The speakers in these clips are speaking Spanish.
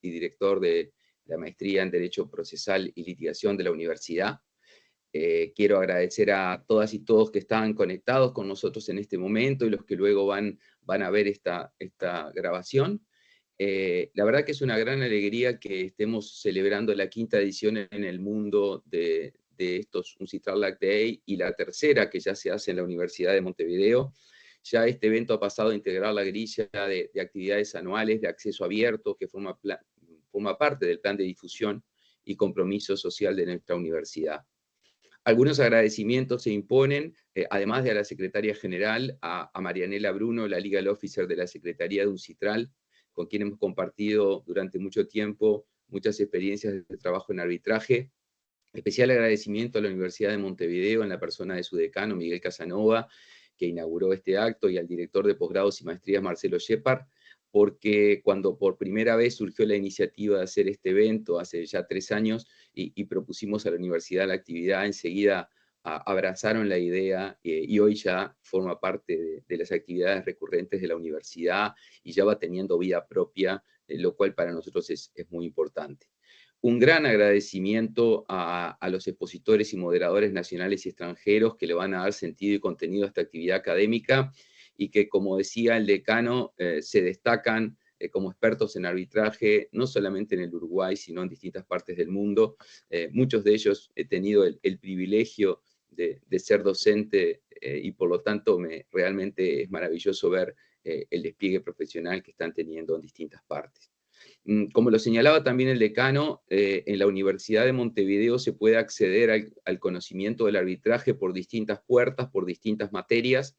y director de la maestría en Derecho Procesal y Litigación de la universidad. Quiero agradecer a todas y todos que están conectados con nosotros en este momento y los que luego van a ver esta grabación. La verdad que es una gran alegría que estemos celebrando la 5ª edición en el mundo de estos UNCITRAL LAC Day y la tercera que ya se hace en la Universidad de Montevideo. Ya este evento ha pasado a integrar la grilla de actividades anuales de acceso abierto que forma parte del plan de difusión y compromiso social de nuestra universidad. Algunos agradecimientos se imponen, además de a la Secretaria General, a Marianela Bruno, la Legal Officer de la Secretaría de UNCITRAL, con quien hemos compartido durante mucho tiempo muchas experiencias de trabajo en arbitraje. Especial agradecimiento a la Universidad de Montevideo, en la persona de su decano, Miguel Casanova, que inauguró este acto, y al director de posgrados y maestrías, Marcelo Shepard, porque cuando por primera vez surgió la iniciativa de hacer este evento, hace ya 3 años, y propusimos a la universidad la actividad, enseguida abrazaron la idea, y hoy ya forma parte de las actividades recurrentes de la universidad, y ya va teniendo vida propia, lo cual para nosotros es muy importante. Un gran agradecimiento a los expositores y moderadores nacionales y extranjeros que le van a dar sentido y contenido a esta actividad académica y que, como decía el decano, se destacan como expertos en arbitraje, no solamente en el Uruguay, sino en distintas partes del mundo. Muchos de ellos he tenido el privilegio de ser docente y por lo tanto realmente es maravilloso ver el despliegue profesional que están teniendo en distintas partes. Como lo señalaba también el decano, en la Universidad de Montevideo se puede acceder al conocimiento del arbitraje por distintas puertas, por distintas materias,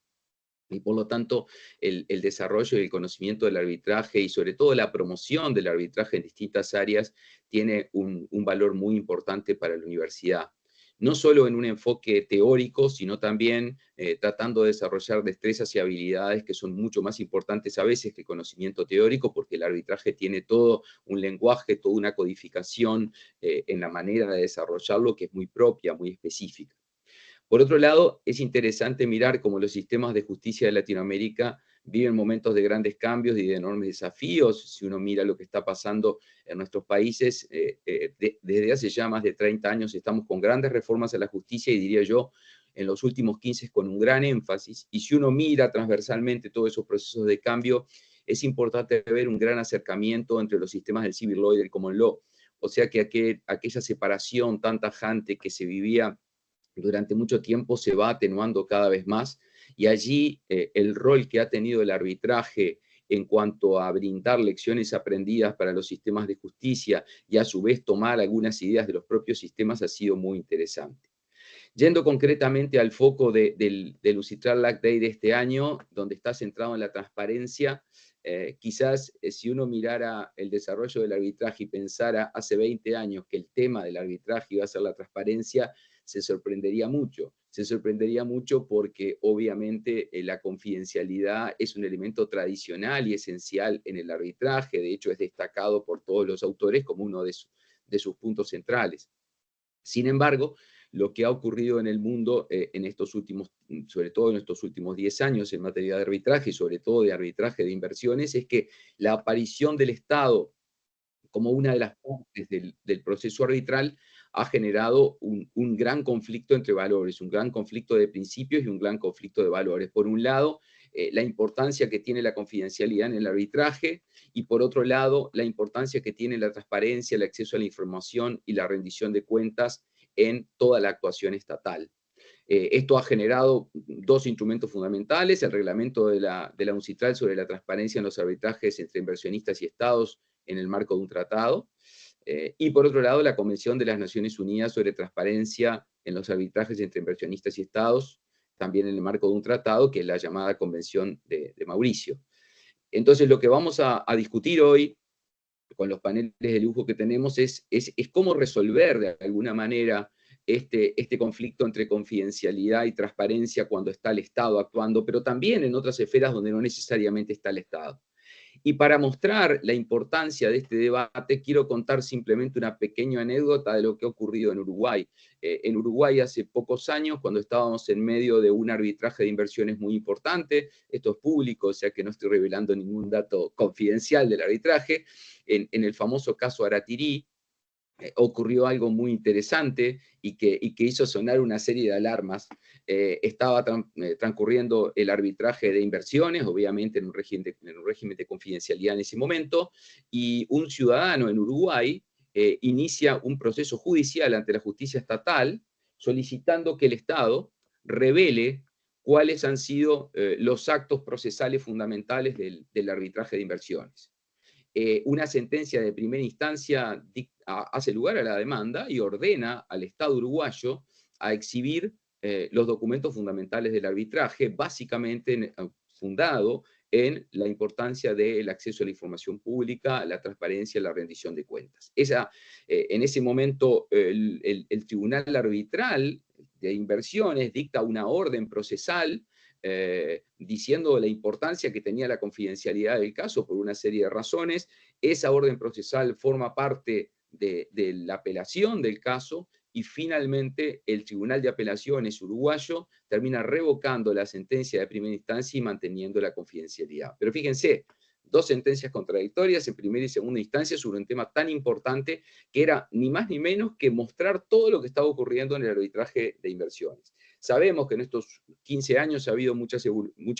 y por lo tanto el desarrollo y el conocimiento del arbitraje y sobre todo la promoción del arbitraje en distintas áreas tiene un valor muy importante para la universidad. No solo en un enfoque teórico, sino también tratando de desarrollar destrezas y habilidades que son mucho más importantes a veces que el conocimiento teórico, porque el arbitraje tiene todo un lenguaje, toda una codificación en la manera de desarrollarlo que es muy propia, muy específica. Por otro lado, es interesante mirar cómo los sistemas de justicia de Latinoamérica viven momentos de grandes cambios y de enormes desafíos. Si uno mira lo que está pasando en nuestros países, desde hace ya más de 30 años estamos con grandes reformas a la justicia y diría yo, en los últimos 15 con un gran énfasis. Y si uno mira transversalmente todos esos procesos de cambio, es importante ver un gran acercamiento entre los sistemas del civil law y del common law. O sea que aquella separación tan tajante que se vivía durante mucho tiempo se va atenuando cada vez más, y allí el rol que ha tenido el arbitraje en cuanto a brindar lecciones aprendidas para los sistemas de justicia y a su vez tomar algunas ideas de los propios sistemas ha sido muy interesante. Yendo concretamente al foco del UNCITRAL LAC Day de este año, donde está centrado en la transparencia, quizás si uno mirara el desarrollo del arbitraje y pensara hace 20 años que el tema del arbitraje iba a ser la transparencia, se sorprendería mucho. Se sorprendería mucho porque obviamente la confidencialidad es un elemento tradicional y esencial en el arbitraje. De hecho, es destacado por todos los autores como uno de sus puntos centrales. Sin embargo, lo que ha ocurrido en el mundo en estos últimos, sobre todo en estos últimos 10 años en materia de arbitraje y sobre todo de arbitraje de inversiones, es que la aparición del Estado como una de las partes del proceso arbitral ha generado un gran conflicto entre valores, un gran conflicto de principios y un gran conflicto de valores. Por un lado, la importancia que tiene la confidencialidad en el arbitraje, y por otro lado, la importancia que tiene la transparencia, el acceso a la información y la rendición de cuentas en toda la actuación estatal. Esto ha generado 2 instrumentos fundamentales: el reglamento de la UNCITRAL sobre la transparencia en los arbitrajes entre inversionistas y estados en el marco de un tratado, y por otro lado la Convención de las Naciones Unidas sobre transparencia en los arbitrajes entre inversionistas y estados, también en el marco de un tratado, que es la llamada Convención de Mauricio. Entonces, lo que vamos a discutir hoy con los paneles de lujo que tenemos es cómo resolver de alguna manera este conflicto entre confidencialidad y transparencia cuando está el Estado actuando, pero también en otras esferas donde no necesariamente está el Estado. Y para mostrar la importancia de este debate, quiero contar simplemente una pequeña anécdota de lo que ha ocurrido en Uruguay. En Uruguay hace pocos años, cuando estábamos en medio de un arbitraje de inversiones muy importante, esto es público, o sea que no estoy revelando ningún dato confidencial del arbitraje, en el famoso caso Aratirí, ocurrió algo muy interesante y que hizo sonar una serie de alarmas. Estaba transcurriendo el arbitraje de inversiones, obviamente en un régimen de confidencialidad en ese momento, y un ciudadano en Uruguay inicia un proceso judicial ante la justicia estatal solicitando que el Estado revele cuáles han sido los actos procesales fundamentales del arbitraje de inversiones. Una sentencia de primera instancia hace lugar a la demanda y ordena al Estado uruguayo a exhibir los documentos fundamentales del arbitraje, básicamente fundado en la importancia del acceso a la información pública, la transparencia, la rendición de cuentas. En ese momento, el Tribunal Arbitral de Inversiones dicta una orden procesal diciendo la importancia que tenía la confidencialidad del caso por una serie de razones. Esa orden procesal forma parte de la apelación del caso y finalmente el Tribunal de Apelaciones uruguayo termina revocando la sentencia de primera instancia y manteniendo la confidencialidad. Pero fíjense, dos sentencias contradictorias en primera y segunda instancia sobre un tema tan importante que era ni más ni menos que mostrar todo lo que estaba ocurriendo en el arbitraje de inversiones. Sabemos que en estos 15 años ha habido mucha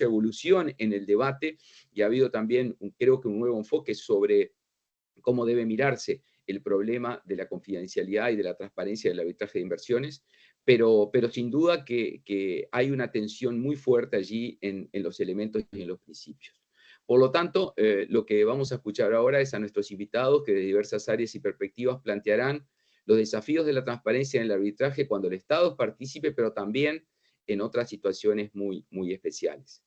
evolución en el debate y ha habido también, creo que un nuevo enfoque sobre cómo debe mirarse el problema de la confidencialidad y de la transparencia del arbitraje de inversiones, pero sin duda que hay una tensión muy fuerte allí en los elementos y en los principios. Por lo tanto, lo que vamos a escuchar ahora es a nuestros invitados que de diversas áreas y perspectivas plantearán los desafíos de la transparencia en el arbitraje cuando el Estado es partícipe, pero también en otras situaciones muy, muy especiales.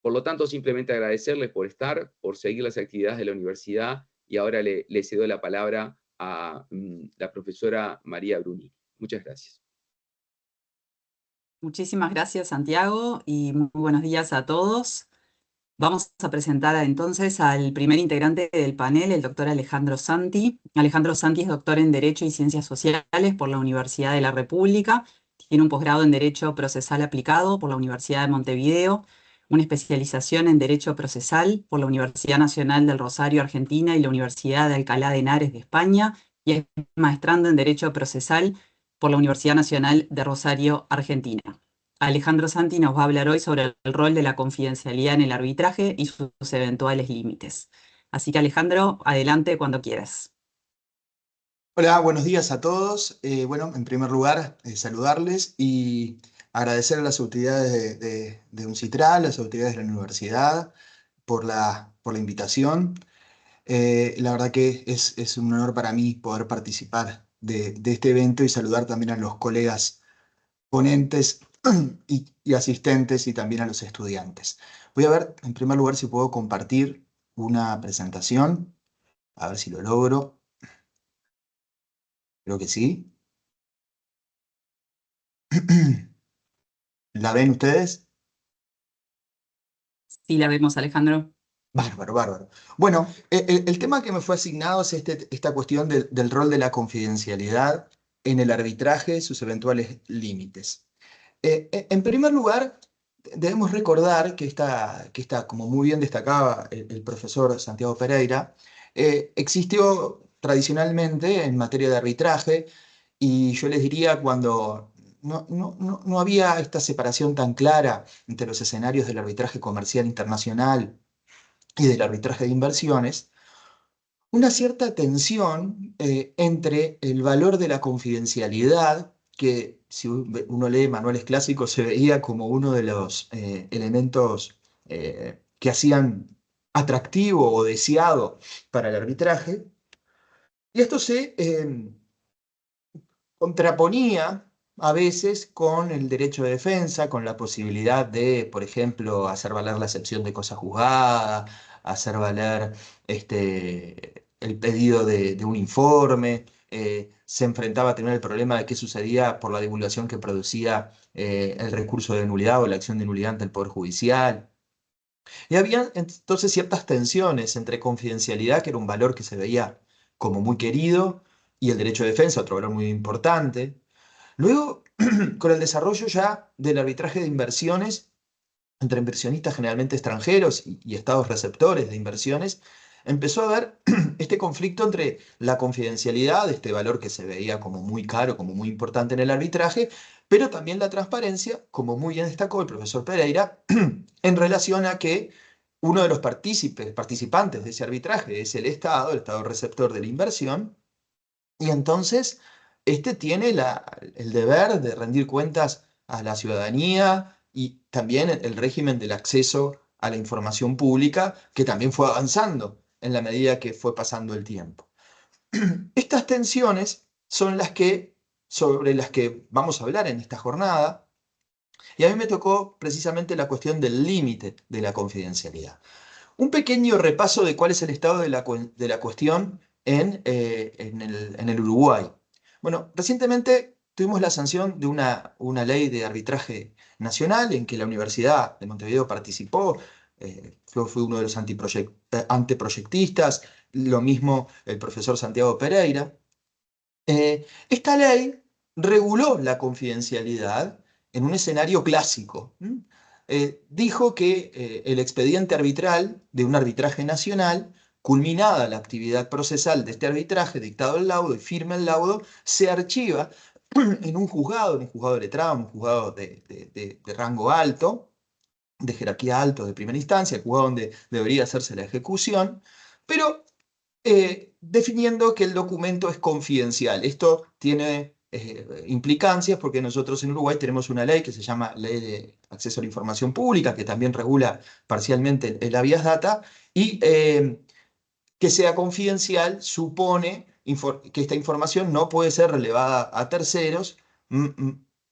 Por lo tanto, simplemente agradecerles por estar, por seguir las actividades de la universidad, y ahora le cedo la palabra a la profesora María Bruni. Muchas gracias. Muchísimas gracias, Santiago, y muy buenos días a todos. Vamos a presentar entonces al primer integrante del panel, el doctor Alejandro Santi. Alejandro Santi es doctor en Derecho y Ciencias Sociales por la Universidad de la República. Tiene un posgrado en Derecho Procesal Aplicado por la Universidad de Montevideo, una especialización en Derecho Procesal por la Universidad Nacional del Rosario, Argentina, y la Universidad de Alcalá de Henares de España, y es maestrando en Derecho Procesal por la Universidad Nacional de Rosario, Argentina. Alejandro Santi nos va a hablar hoy sobre el rol de la confidencialidad en el arbitraje y sus eventuales límites. Así que Alejandro, adelante cuando quieras. Hola, buenos días a todos. Bueno, en primer lugar, saludarles y agradecer a las autoridades de UNCITRAL, las autoridades de la universidad, por la invitación. La verdad que es un honor para mí poder participar de este evento y saludar también a los colegas ponentes y asistentes y también a los estudiantes. Voy a ver, en primer lugar, si puedo compartir una presentación, a ver si lo logro. Creo que sí. ¿La ven ustedes? Sí, la vemos, Alejandro. Bárbaro, bárbaro. Bueno, el tema que me fue asignado es esta cuestión del rol de la confidencialidad en el arbitraje, sus eventuales límites. En primer lugar, debemos recordar que como muy bien destacaba el profesor Santiago Pereira, existió tradicionalmente en materia de arbitraje, y yo les diría cuando no había esta separación tan clara entre los escenarios del arbitraje comercial internacional y del arbitraje de inversiones, una cierta tensión entre el valor de la confidencialidad, que si uno lee manuales clásicos se veía como uno de los elementos que hacían atractivo o deseado para el arbitraje, y esto se contraponía a veces con el derecho de defensa, con la posibilidad de, por ejemplo, hacer valer la excepción de cosa juzgada, hacer valer el pedido de un informe. Se enfrentaba a tener el problema de qué sucedía por la divulgación que producía el recurso de nulidad o la acción de nulidad ante el Poder Judicial. Y había entonces ciertas tensiones entre confidencialidad, que era un valor que se veía como muy querido, y el derecho de defensa, otro valor muy importante. Luego, con el desarrollo ya del arbitraje de inversiones, entre inversionistas generalmente extranjeros y estados receptores de inversiones, empezó a haber este conflicto entre la confidencialidad, este valor que se veía como muy caro, como muy importante en el arbitraje, pero también la transparencia, como muy bien destacó el profesor Pereira, en relación a que uno de los participantes de ese arbitraje es el estado receptor de la inversión, y entonces este tiene el deber de rendir cuentas a la ciudadanía y también el régimen del acceso a la información pública, que también fue avanzando en la medida que fue pasando el tiempo. Estas tensiones son sobre las que vamos a hablar en esta jornada, y a mí me tocó precisamente la cuestión del límite de la confidencialidad. Un pequeño repaso de cuál es el estado de la cuestión en el Uruguay. Bueno, recientemente tuvimos la sanción de una ley de arbitraje nacional en que la Universidad de Montevideo participó. Fue uno de los anteproyectistas, lo mismo el profesor Santiago Pereira. Esta ley reguló la confidencialidad en un escenario clásico. Dijo que el expediente arbitral de un arbitraje nacional, culminada la actividad procesal de este arbitraje, dictado el laudo y firme el laudo, se archiva en un juzgado letrado, un juzgado de rango alto, de jerarquía alto de primera instancia, el juzgado donde debería hacerse la ejecución, pero definiendo que el documento es confidencial. Esto tiene implicancias porque nosotros en Uruguay tenemos una ley que se llama Ley de Acceso a la Información Pública, que también regula parcialmente el habeas data, y que sea confidencial supone que esta información no puede ser relevada a terceros,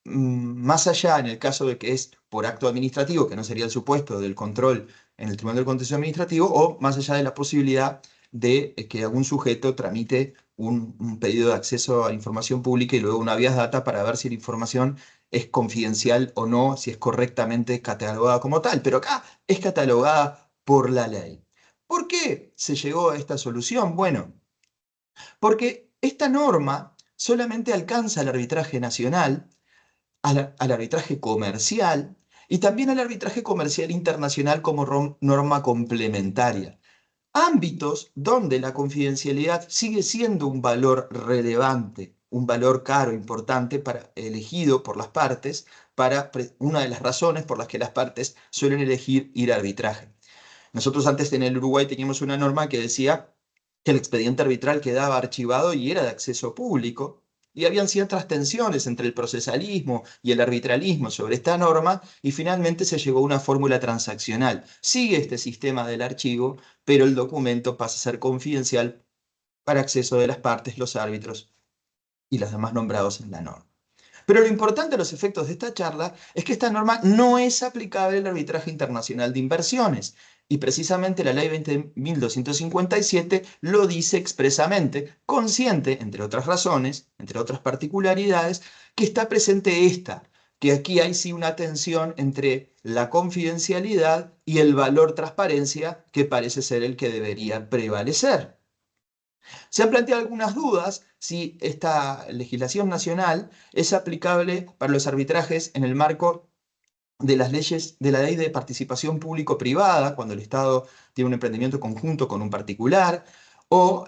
más allá en el caso de que es por acto administrativo, que no sería el supuesto del control en el Tribunal del Contencioso Administrativo, o más allá de la posibilidad de que algún sujeto tramite un pedido de acceso a la información pública y luego una habeas data para ver si la información es confidencial o no, si es correctamente catalogada como tal. Pero acá es catalogada por la ley. ¿Por qué se llegó a esta solución? Bueno, porque esta norma solamente alcanza al arbitraje nacional, al arbitraje comercial y también al arbitraje comercial internacional como norma complementaria. Ámbitos donde la confidencialidad sigue siendo un valor relevante, un valor caro, importante, elegido por las partes, una de las razones por las que las partes suelen elegir ir a arbitraje. Nosotros antes en el Uruguay teníamos una norma que decía que el expediente arbitral quedaba archivado y era de acceso público, y habían ciertas tensiones entre el procesalismo y el arbitralismo sobre esta norma, y finalmente se llegó a una fórmula transaccional. Sigue este sistema del archivo, pero el documento pasa a ser confidencial para acceso de las partes, los árbitros y los demás nombrados en la norma. Pero lo importante a los efectos de esta charla es que esta norma no es aplicable al arbitraje internacional de inversiones. Y precisamente la ley 20.257 lo dice expresamente, consciente, entre otras razones, entre otras particularidades, que está presente esta, que aquí hay sí una tensión entre la confidencialidad y el valor transparencia, que parece ser el que debería prevalecer. Se han planteado algunas dudas si esta legislación nacional es aplicable para los arbitrajes en el marco de las leyes de la ley de participación público-privada, cuando el Estado tiene un emprendimiento conjunto con un particular, o,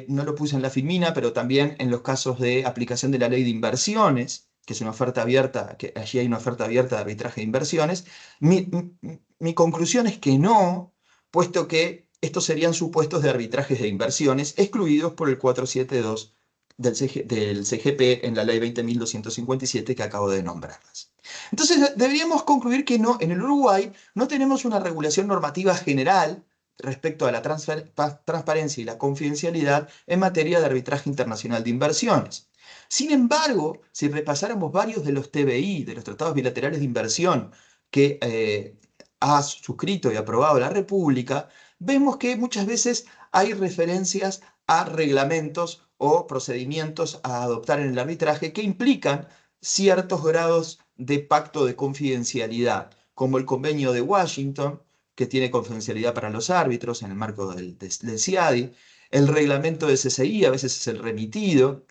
no lo puse en la filmina, pero también en los casos de aplicación de la ley de inversiones, que es una oferta abierta, que allí hay una oferta abierta de arbitraje de inversiones. Mi conclusión es que no, puesto que estos serían supuestos de arbitrajes de inversiones excluidos por el 472 del CGP en la ley 20.257 que acabo de nombrarlas. Entonces, deberíamos concluir que no, en el Uruguay no tenemos una regulación normativa general respecto a la transparencia y la confidencialidad en materia de arbitraje internacional de inversiones. Sin embargo, si repasáramos varios de los TBI, de los tratados bilaterales de inversión que ha suscrito y aprobado la República, vemos que muchas veces hay referencias a reglamentos o procedimientos a adoptar en el arbitraje que implican ciertos grados de pacto de confidencialidad, como el Convenio de Washington, que tiene confidencialidad para los árbitros en el marco del CIADI, el reglamento de CCI a veces es el remitido,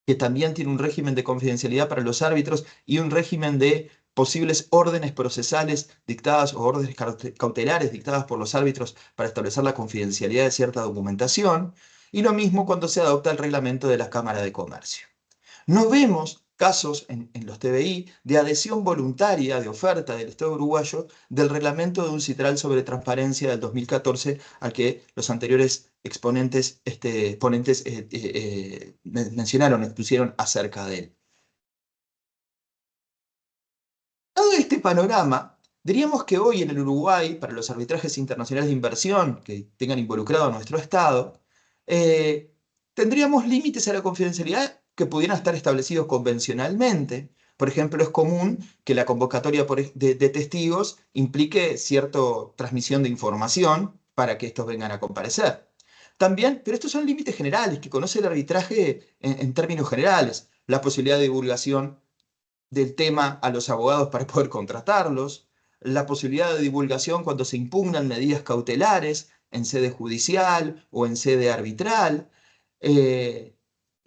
que también tiene un régimen de confidencialidad para los árbitros y un régimen de posibles órdenes procesales dictadas o órdenes cautelares dictadas por los árbitros para establecer la confidencialidad de cierta documentación, y lo mismo cuando se adopta el reglamento de la Cámara de Comercio. No vemos casos en los TBI de adhesión voluntaria de oferta del Estado uruguayo del reglamento de UNCITRAL sobre transparencia del 2014 al que los anteriores ponentes mencionaron, expusieron acerca de él. Dado este panorama, diríamos que hoy en el Uruguay, para los arbitrajes internacionales de inversión que tengan involucrado a nuestro Estado, tendríamos límites a la confidencialidad que pudieran estar establecidos convencionalmente. Por ejemplo, es común que la convocatoria de testigos implique cierta transmisión de información para que estos vengan a comparecer. También, pero estos son límites generales que conoce el arbitraje en términos generales. La posibilidad de divulgación del tema a los abogados para poder contratarlos, la posibilidad de divulgación cuando se impugnan medidas cautelares en sede judicial o en sede arbitral,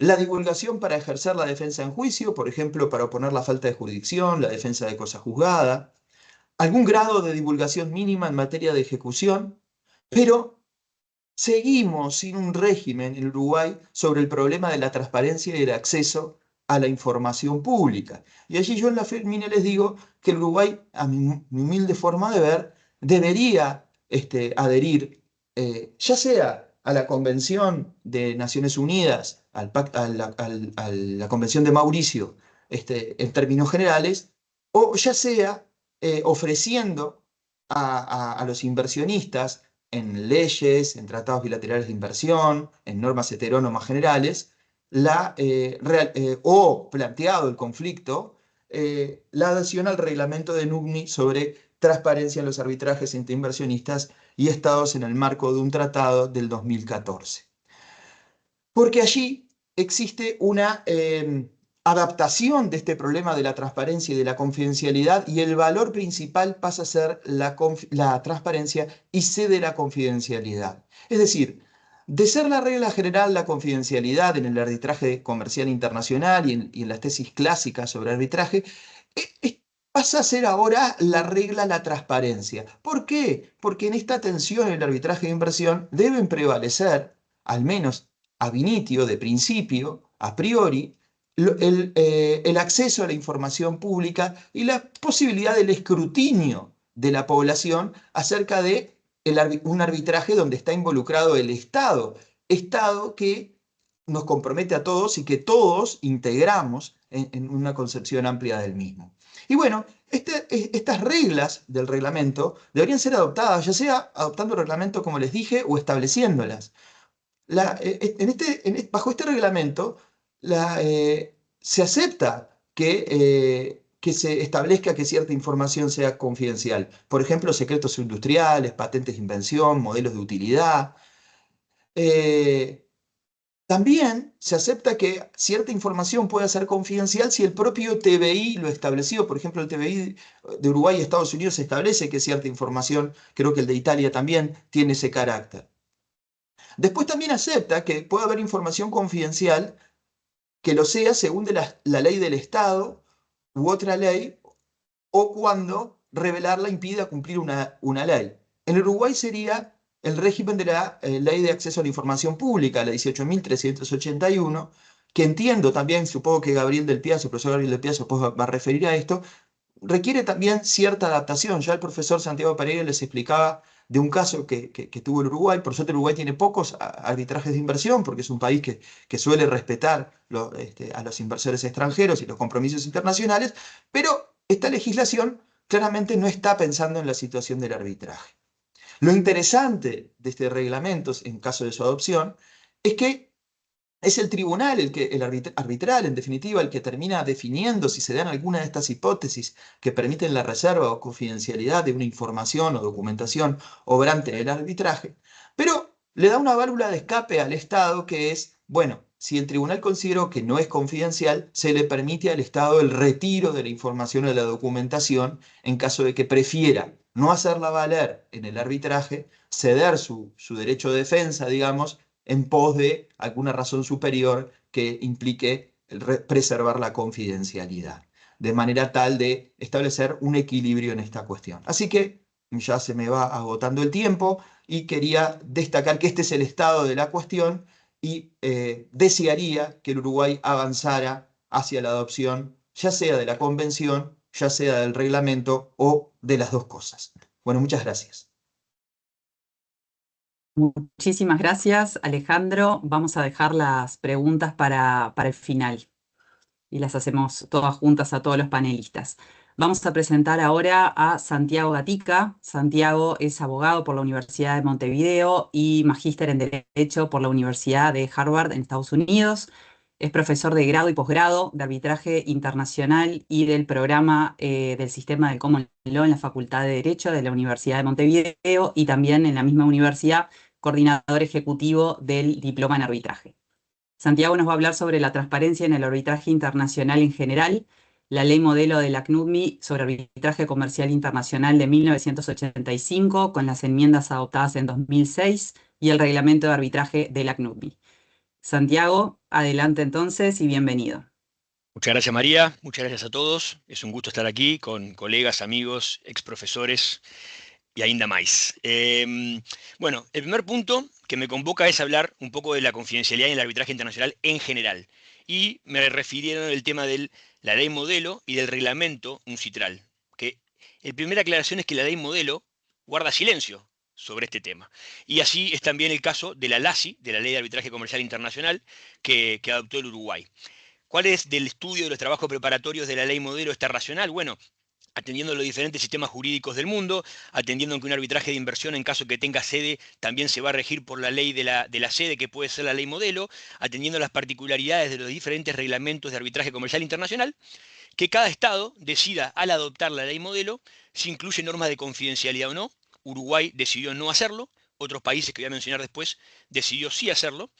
la divulgación para ejercer la defensa en juicio, por ejemplo, para oponer la falta de jurisdicción, la defensa de cosa juzgada, algún grado de divulgación mínima en materia de ejecución, pero seguimos sin un régimen en Uruguay sobre el problema de la transparencia y el acceso a la información pública. Y allí yo en la FELMINE les digo que el Uruguay, a mi humilde forma de ver, debería adherir, ya sea a la Convención de Naciones Unidas, a la Convención de Mauricio, en términos generales, o ya sea ofreciendo a los inversionistas en leyes, en tratados bilaterales de inversión, en normas heterónomas generales, o planteado el conflicto, la adhesión al reglamento de NUCNI sobre transparencia en los arbitrajes entre inversionistas y estados en el marco de un tratado del 2014. Porque allí existe una adaptación de este problema de la transparencia y de la confidencialidad, y el valor principal pasa a ser la transparencia y cede la confidencialidad. Es decir, de ser la regla general la confidencialidad en el arbitraje comercial internacional y en las tesis clásicas sobre arbitraje, pasa a ser ahora la regla la transparencia. ¿Por qué? Porque en esta tensión en el arbitraje de inversión deben prevalecer, al menos ab initio, de principio, a priori, el acceso a la información pública y la posibilidad del escrutinio de la población acerca de un arbitraje donde está involucrado el Estado que nos compromete a todos y que todos integramos en una concepción amplia del mismo. Y bueno, estas reglas del reglamento deberían ser adoptadas, ya sea adoptando el reglamento, como les dije, o estableciéndolas. Bajo este reglamento se acepta que se establezca que cierta información sea confidencial. Por ejemplo, secretos industriales, patentes de invención, modelos de utilidad. También se acepta que cierta información pueda ser confidencial si el propio TBI lo estableció. Por ejemplo, el TBI de Uruguay y Estados Unidos establece que cierta información, creo que el de Italia también, tiene ese carácter. Después también acepta que puede haber información confidencial que lo sea según la ley del Estado u otra ley, o cuando revelarla impida cumplir una ley. En el Uruguay sería el régimen de la Ley de Acceso a la Información Pública, la 18.381, que entiendo también, supongo que Gabriel del Piazzo, el profesor Gabriel del Piazzo va a referir a esto, requiere también cierta adaptación. Ya el profesor Santiago Pereira les explicaba de un caso que tuvo el Uruguay. Por suerte el Uruguay tiene pocos arbitrajes de inversión porque es un país que suele respetar a los inversores extranjeros y los compromisos internacionales, pero esta legislación claramente no está pensando en la situación del arbitraje. Lo interesante de este reglamento, en caso de su adopción, es que es el tribunal, el arbitral, en definitiva, el que termina definiendo si se dan alguna de estas hipótesis que permiten la reserva o confidencialidad de una información o documentación obrante en el arbitraje, pero le da una válvula de escape al Estado que es, bueno, si el tribunal consideró que no es confidencial, se le permite al Estado el retiro de la información o de la documentación en caso de que prefiera no hacerla valer en el arbitraje, ceder su derecho de defensa, digamos, en pos de alguna razón superior que implique preservar la confidencialidad, de manera tal de establecer un equilibrio en esta cuestión. Así que ya se me va agotando el tiempo y quería destacar que este es el estado de la cuestión y desearía que el Uruguay avanzara hacia la adopción, ya sea de la convención, ya sea del reglamento o de las dos cosas. Bueno, muchas gracias. Muchísimas gracias, Alejandro. Vamos a dejar las preguntas para el final y las hacemos todas juntas a todos los panelistas. Vamos a presentar ahora a Santiago Gatica. Santiago es abogado por la Universidad de Montevideo y magíster en Derecho por la Universidad de Harvard en Estados Unidos. Es profesor de grado y posgrado de arbitraje internacional y del programa del sistema del Common Law en la Facultad de Derecho de la Universidad de Montevideo y también en la misma universidad, coordinador ejecutivo del diploma en arbitraje. Santiago nos va a hablar sobre la transparencia en el arbitraje internacional en general, la ley modelo de la CNUDMI sobre arbitraje comercial internacional de 1985, con las enmiendas adoptadas en 2006, y el reglamento de arbitraje de la CNUDMI. Santiago, adelante entonces y bienvenido. Muchas gracias, María. Muchas gracias a todos. Es un gusto estar aquí con colegas, amigos, exprofesores y ainda más. Bueno, el primer punto que me convoca es hablar un poco de la confidencialidad en el arbitraje internacional en general. Y me refirieron el tema de la ley modelo y del reglamento UNCITRAL. Que la primera aclaración es que la ley modelo guarda silencio sobre este tema. Y así es también el caso de la LACI, de la Ley de Arbitraje Comercial Internacional, que adoptó el Uruguay. ¿Cuál es del estudio de los trabajos preparatorios de la ley modelo esta racional? Bueno, atendiendo los diferentes sistemas jurídicos del mundo, atendiendo que un arbitraje de inversión en caso que tenga sede también se va a regir por la ley de la sede, que puede ser la ley modelo, atendiendo las particularidades de los diferentes reglamentos de arbitraje comercial internacional, que cada Estado decida al adoptar la ley modelo si incluye normas de confidencialidad o no. Uruguay decidió no hacerlo, otros países que voy a mencionar después decidió sí hacerlo.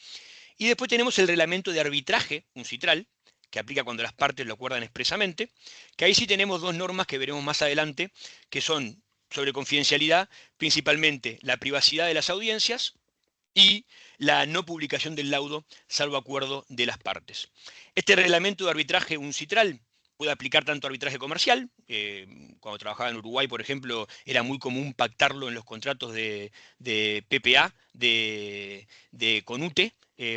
Y después tenemos el reglamento de arbitraje, UNCITRAL, que aplica cuando las partes lo acuerdan expresamente, que ahí sí tenemos dos normas que veremos más adelante, que son sobre confidencialidad, principalmente la privacidad de las audiencias y la no publicación del laudo, salvo acuerdo de las partes. Este reglamento de arbitraje UNCITRAL puede aplicar tanto a arbitraje comercial, cuando trabajaba en Uruguay, por ejemplo, era muy común pactarlo en los contratos de PPA, de CONUTE,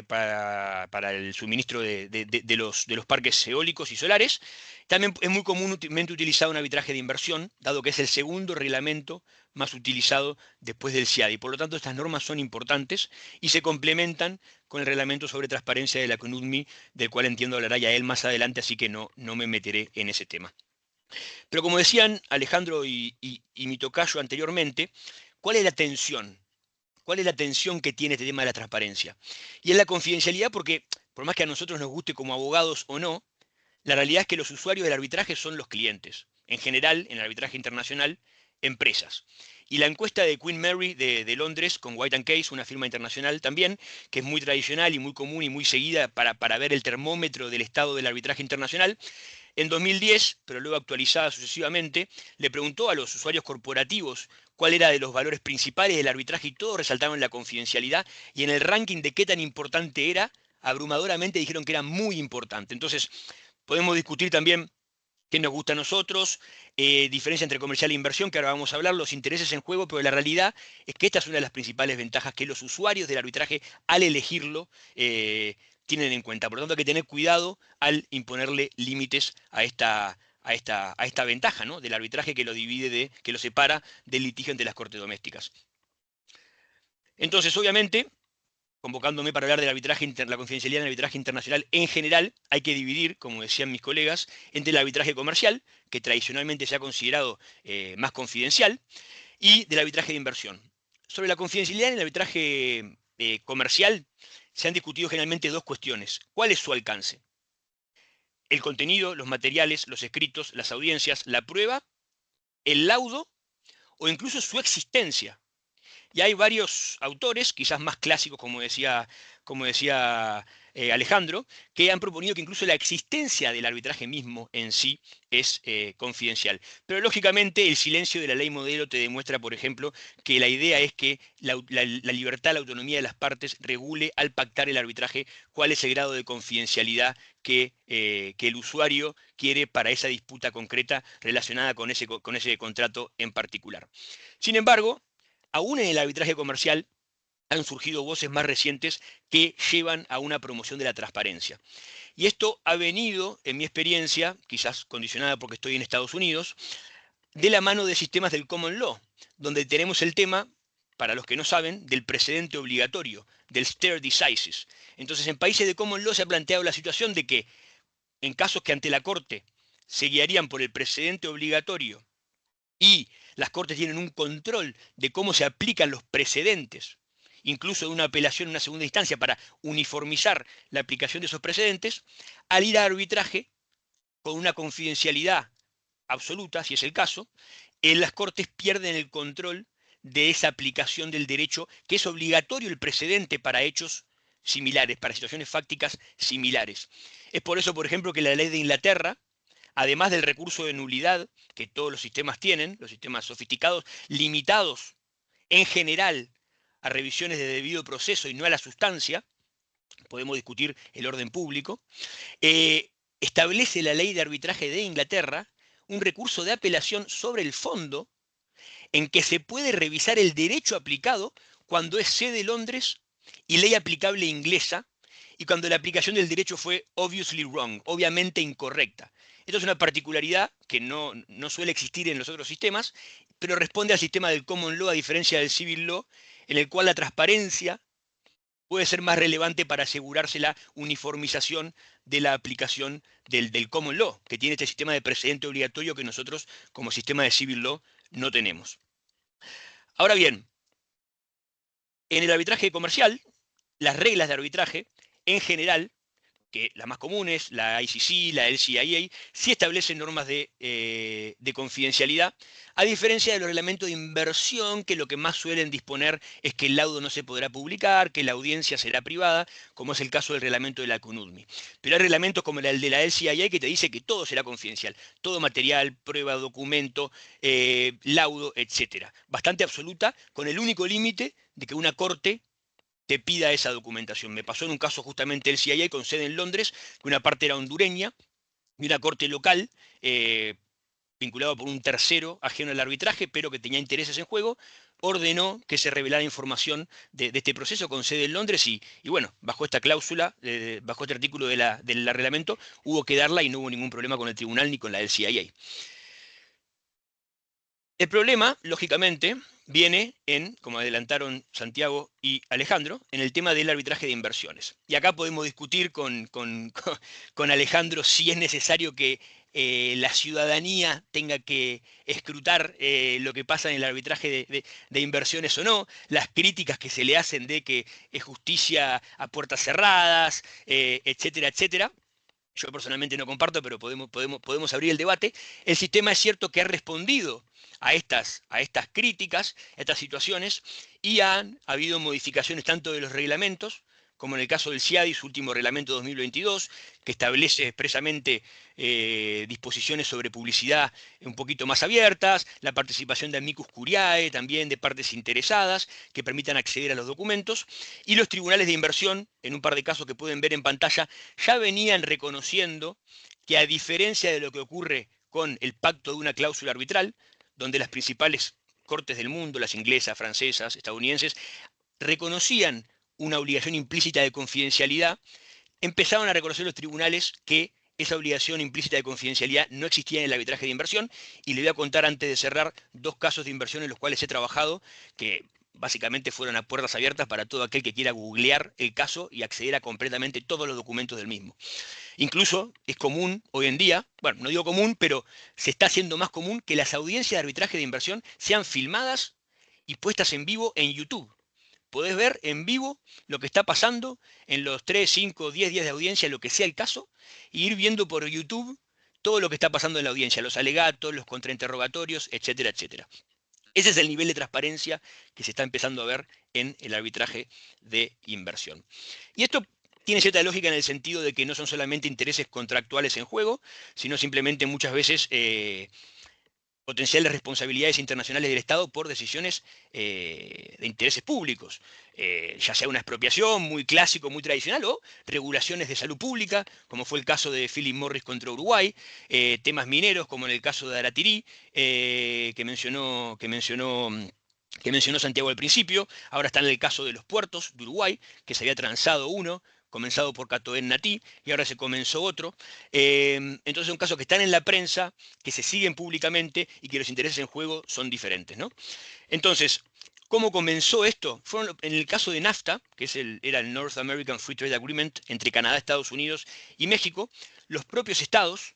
para el suministro de los parques eólicos y solares. También es muy comúnmente utilizado en arbitraje de inversión, dado que es el segundo reglamento más utilizado después del CIADI. Por lo tanto, estas normas son importantes y se complementan con el reglamento sobre transparencia de la CNUDMI, del cual entiendo hablará ya él más adelante, así que no me meteré en ese tema. Pero como decían Alejandro y mi tocayo anteriormente, ¿cuál es la tensión? ¿Cuál es la tensión que tiene este tema de la transparencia? Y es la confidencialidad porque, por más que a nosotros nos guste como abogados o no, la realidad es que los usuarios del arbitraje son los clientes. En general, en el arbitraje internacional, empresas. Y la encuesta de Queen Mary de Londres, con White & Case, una firma internacional también, que es muy tradicional y muy común y muy seguida para ver el termómetro del estado del arbitraje internacional, en 2010, pero luego actualizada sucesivamente, le preguntó a los usuarios corporativos cuál era de los valores principales del arbitraje y todos resaltaron la confidencialidad, y en el ranking de qué tan importante era, abrumadoramente dijeron que era muy importante. Entonces, podemos discutir también qué nos gusta a nosotros, diferencia entre comercial e inversión, que ahora vamos a hablar, los intereses en juego, pero la realidad es que esta es una de las principales ventajas que los usuarios del arbitraje, al elegirlo, tienen en cuenta. Por lo tanto, hay que tener cuidado al imponerle límites a esta ventaja, ¿no?, del arbitraje que lo divide, que lo separa del litigio ante las cortes domésticas. Entonces, obviamente, convocándome para hablar del arbitraje, la confidencialidad en el arbitraje internacional en general, hay que dividir, como decían mis colegas, entre el arbitraje comercial, que tradicionalmente se ha considerado más confidencial, y del arbitraje de inversión. Sobre la confidencialidad en el arbitraje comercial, se han discutido generalmente dos cuestiones. ¿Cuál es su alcance? El contenido, los materiales, los escritos, las audiencias, la prueba, el laudo o incluso su existencia. Y hay varios autores, quizás más clásicos, como decía Alejandro, que han proponido que incluso la existencia del arbitraje mismo en sí es confidencial. Pero lógicamente el silencio de la ley modelo te demuestra, por ejemplo, que la idea es que la libertad, la autonomía de las partes regule al pactar el arbitraje cuál es el grado de confidencialidad que el usuario quiere para esa disputa concreta relacionada con ese contrato en particular. Sin embargo, aún en el arbitraje comercial, han surgido voces más recientes que llevan a una promoción de la transparencia. Y esto ha venido, en mi experiencia, quizás condicionada porque estoy en Estados Unidos, de la mano de sistemas del common law, donde tenemos el tema, para los que no saben, del precedente obligatorio, del stare decisis. Entonces, en países de common law se ha planteado la situación de que, en casos que ante la Corte se guiarían por el precedente obligatorio y las Cortes tienen un control de cómo se aplican los precedentes, incluso de una apelación en una segunda instancia para uniformizar la aplicación de esos precedentes, al ir a arbitraje con una confidencialidad absoluta, si es el caso, las Cortes pierden el control de esa aplicación del derecho, que es obligatorio el precedente para hechos similares, para situaciones fácticas similares. Es por eso, por ejemplo, que la ley de Inglaterra, además del recurso de nulidad que todos los sistemas tienen, los sistemas sofisticados, limitados en general a revisiones de debido proceso y no a la sustancia, podemos discutir el orden público, establece la ley de arbitraje de Inglaterra un recurso de apelación sobre el fondo en que se puede revisar el derecho aplicado cuando es sede Londres y ley aplicable inglesa, y cuando la aplicación del derecho fue obviously wrong, obviamente incorrecta. Esto es una particularidad que no suele existir en los otros sistemas, pero responde al sistema del common law a diferencia del civil law, en el cual la transparencia puede ser más relevante para asegurarse la uniformización de la aplicación del common law, que tiene este sistema de precedente obligatorio que nosotros, como sistema de civil law, no tenemos. Ahora bien, en el arbitraje comercial, las reglas de arbitraje, en general, que las más comunes, la ICC, la LCIA, sí establecen normas de confidencialidad, a diferencia de los reglamentos de inversión, que lo que más suelen disponer es que el laudo no se podrá publicar, que la audiencia será privada, como es el caso del reglamento de la CUNUDMI. Pero hay reglamentos como el de la LCIA que te dice que todo será confidencial, todo material, prueba, documento, laudo, etc. Bastante absoluta, con el único límite de que una corte te pida esa documentación. Me pasó en un caso justamente el CIA con sede en Londres, que una parte era hondureña y una corte local, vinculada por un tercero ajeno al arbitraje, pero que tenía intereses en juego, ordenó que se revelara información de este proceso con sede en Londres y bueno, bajo esta cláusula, bajo este artículo del reglamento, hubo que darla y no hubo ningún problema con el tribunal ni con la del CIA. El problema, lógicamente, viene en, como adelantaron Santiago y Alejandro, en el tema del arbitraje de inversiones. Y acá podemos discutir con Alejandro si es necesario que la ciudadanía tenga que escrutar lo que pasa en el arbitraje de inversiones o no, las críticas que se le hacen de que es justicia a puertas cerradas, etcétera, etcétera. Yo personalmente no comparto, pero podemos abrir el debate. El sistema es cierto que ha respondido a estas críticas, a estas situaciones, y han habido modificaciones tanto de los reglamentos, como en el caso del CIADI, su último reglamento 2022, que establece expresamente disposiciones sobre publicidad un poquito más abiertas, la participación de amicus curiae, también de partes interesadas, que permitan acceder a los documentos, y los tribunales de inversión, en un par de casos que pueden ver en pantalla, ya venían reconociendo que a diferencia de lo que ocurre con el pacto de una cláusula arbitral, donde las principales cortes del mundo, las inglesas, francesas, estadounidenses, reconocían una obligación implícita de confidencialidad, empezaron a reconocer los tribunales que esa obligación implícita de confidencialidad no existía en el arbitraje de inversión, y le voy a contar antes de cerrar 2 casos de inversión en los cuales he trabajado, que básicamente fueron a puertas abiertas para todo aquel que quiera googlear el caso y acceder a completamente todos los documentos del mismo. Incluso es común hoy en día, bueno, no digo común, pero se está haciendo más común que las audiencias de arbitraje de inversión sean filmadas y puestas en vivo en YouTube. Podés ver en vivo lo que está pasando en los 3, 5, 10 días de audiencia, lo que sea el caso, e ir viendo por YouTube todo lo que está pasando en la audiencia, los alegatos, los contrainterrogatorios, etcétera, etcétera. Ese es el nivel de transparencia que se está empezando a ver en el arbitraje de inversión. Y esto tiene cierta lógica en el sentido de que no son solamente intereses contractuales en juego, sino simplemente muchas veces potenciales responsabilidades internacionales del Estado por decisiones de intereses públicos, ya sea una expropiación muy clásico, muy tradicional, o regulaciones de salud pública, como fue el caso de Philip Morris contra Uruguay, temas mineros, como en el caso de Aratirí, que mencionó Santiago al principio. Ahora está en el caso de los puertos de Uruguay, que se había transado uno, comenzado por Catoen Natí, y ahora se comenzó otro. Entonces son casos que están en la prensa, que se siguen públicamente y que los intereses en juego son diferentes, ¿no? Entonces, ¿cómo comenzó esto? En el caso de NAFTA, que era el North American Free Trade Agreement entre Canadá, Estados Unidos y México, los propios estados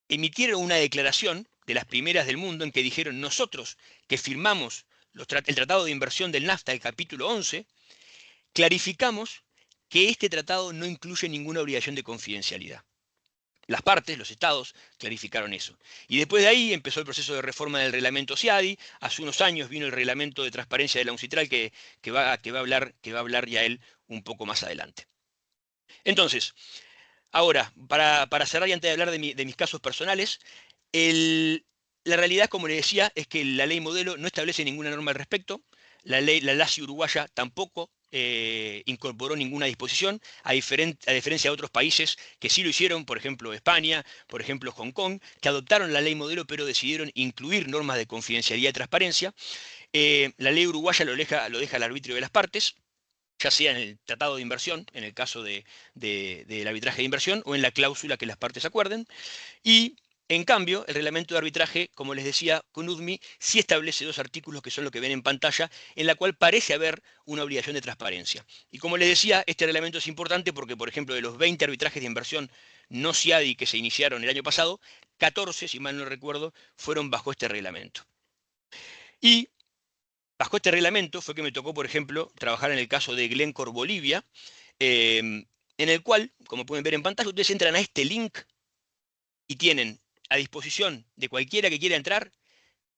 emitieron una declaración, de las primeras del mundo, en que dijeron: nosotros que firmamos el Tratado de Inversión del NAFTA, el capítulo 11, clarificamos que este tratado no incluye ninguna obligación de confidencialidad. Las partes, los estados, clarificaron eso. Y después de ahí empezó el proceso de reforma del reglamento CIADI. Hace unos años vino el reglamento de transparencia de la UNCITRAL que va a hablar ya él un poco más adelante. Entonces, ahora, para cerrar y antes de hablar de mis casos personales, la realidad, como le decía, es que la ley modelo no establece ninguna norma al respecto. La LACI uruguaya tampoco incorporó ninguna disposición, a diferencia de otros países que sí lo hicieron, por ejemplo España, por ejemplo Hong Kong, que adoptaron la ley modelo pero decidieron incluir normas de confidencialidad y transparencia. La ley uruguaya lo deja al arbitrio de las partes, ya sea en el tratado de inversión, en el caso del arbitraje de inversión, o en la cláusula que las partes acuerden. Y en cambio, el reglamento de arbitraje, como les decía, con UDMI sí establece 2 artículos que son lo que ven en pantalla, en la cual parece haber una obligación de transparencia. Y como les decía, este reglamento es importante porque, por ejemplo, de los 20 arbitrajes de inversión no CIADI que se iniciaron el año pasado, 14, si mal no recuerdo, fueron bajo este reglamento. Y bajo este reglamento fue que me tocó, por ejemplo, trabajar en el caso de Glencore Bolivia, en el cual, como pueden ver en pantalla, ustedes entran a este link y tienen a disposición de cualquiera que quiera entrar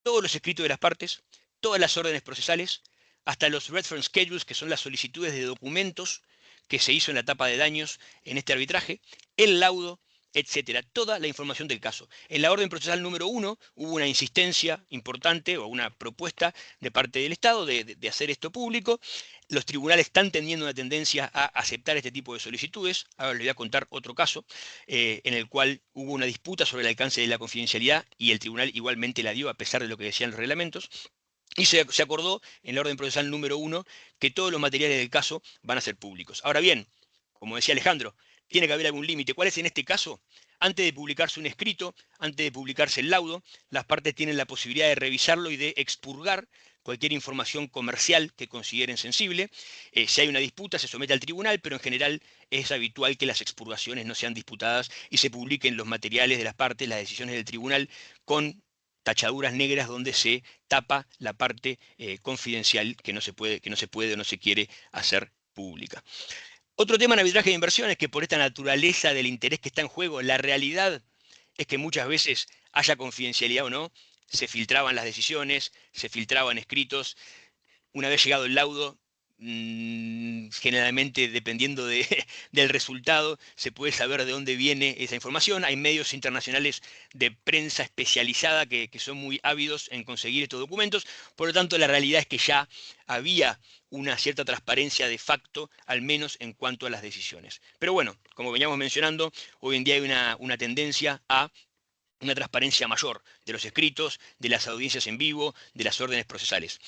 todos los escritos de las partes, todas las órdenes procesales, hasta los reference schedules, que son las solicitudes de documentos que se hizo en la etapa de daños en este arbitraje, el laudo, etcétera, toda la información del caso. En la orden procesal número 1 hubo una insistencia importante o una propuesta de parte del Estado de hacer esto público. Los tribunales están teniendo una tendencia a aceptar este tipo de solicitudes. Ahora les voy a contar otro caso en el cual hubo una disputa sobre el alcance de la confidencialidad y el tribunal igualmente la dio a pesar de lo que decían los reglamentos. Y se acordó en la orden procesal número 1 que todos los materiales del caso van a ser públicos. Ahora bien, como decía Alejandro, tiene que haber algún límite. ¿Cuál es en este caso? Antes de publicarse un escrito, antes de publicarse el laudo, las partes tienen la posibilidad de revisarlo y de expurgar cualquier información comercial que consideren sensible. Si hay una disputa, se somete al tribunal, pero en general es habitual que las expurgaciones no sean disputadas y se publiquen los materiales de las partes, las decisiones del tribunal, con tachaduras negras donde se tapa la parte confidencial que no se puede o no se quiere hacer pública. Otro tema en arbitraje de inversiones, que por esta naturaleza del interés que está en juego, la realidad es que muchas veces, haya confidencialidad o no, se filtraban las decisiones, se filtraban escritos. Una vez llegado el laudo, generalmente dependiendo del resultado, se puede saber de dónde viene esa información. Hay medios internacionales de prensa especializada que son muy ávidos en conseguir estos documentos. Por lo tanto, la realidad es que ya había una cierta transparencia de facto, al menos en cuanto a las decisiones. Pero bueno, como veníamos mencionando, hoy en día hay una tendencia a una transparencia mayor de los escritos, de las audiencias en vivo, de las órdenes procesales.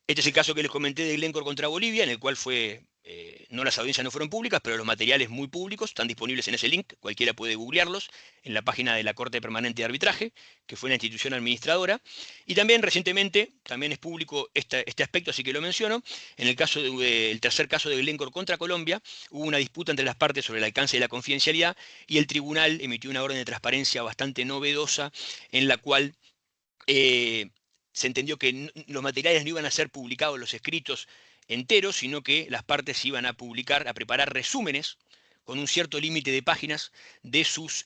Este es el caso que les comenté de Glencore contra Bolivia, en el cual no las audiencias no fueron públicas, pero los materiales muy públicos están disponibles en ese link, cualquiera puede googlearlos, en la página de la Corte Permanente de Arbitraje, que fue una institución administradora. Y también recientemente, también es público este aspecto, así que lo menciono, en el caso el tercer caso de Glencore contra Colombia, hubo una disputa entre las partes sobre el alcance de la confidencialidad y el tribunal emitió una orden de transparencia bastante novedosa, en la cual se entendió que los materiales no iban a ser publicados, los escritos enteros, sino que las partes iban a publicar, a preparar resúmenes con un cierto límite de páginas de sus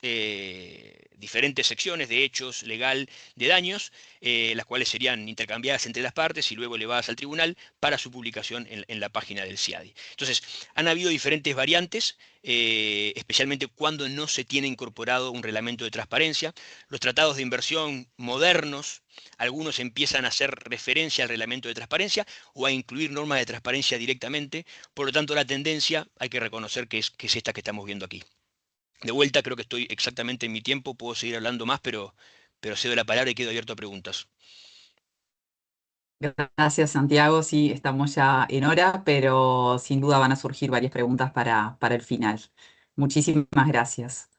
diferentes secciones de hechos, legal, de daños, las cuales serían intercambiadas entre las partes y luego elevadas al tribunal para su publicación en la página del CIADI. Entonces, han habido diferentes variantes, especialmente cuando no se tiene incorporado un reglamento de transparencia. Los tratados de inversión modernos, algunos empiezan a hacer referencia al reglamento de transparencia o a incluir normas de transparencia directamente. Por lo tanto, la tendencia hay que reconocer que es esta que estamos viendo aquí. De vuelta, creo que estoy exactamente en mi tiempo, puedo seguir hablando más, pero cedo la palabra y quedo abierto a preguntas. Gracias, Santiago. Sí, estamos ya en hora, pero sin duda van a surgir varias preguntas para el final. Muchísimas gracias.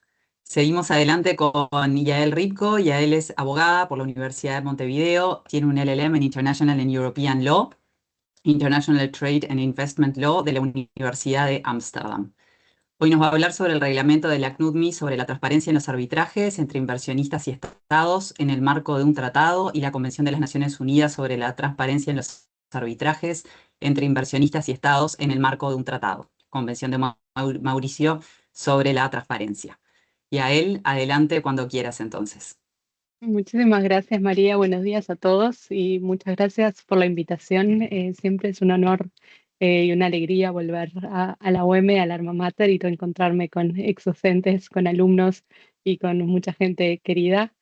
Seguimos adelante con Yael Ripko. Yael es abogada por la Universidad de Montevideo, tiene un LLM en International and European Law, International Trade and Investment Law de la Universidad de Ámsterdam. Hoy nos va a hablar sobre el reglamento de la CNUDMI sobre la transparencia en los arbitrajes entre inversionistas y estados en el marco de un tratado y la Convención de las Naciones Unidas sobre la transparencia en los arbitrajes entre inversionistas y estados en el marco de un tratado. Convención de Mauricio sobre la transparencia. Y a él, adelante cuando quieras entonces. Muchísimas gracias, María. Buenos días a todos y muchas gracias por la invitación. Siempre es un honor y una alegría volver a la UEM, al Alma Mater, y encontrarme con exdocentes, con alumnos y con mucha gente querida.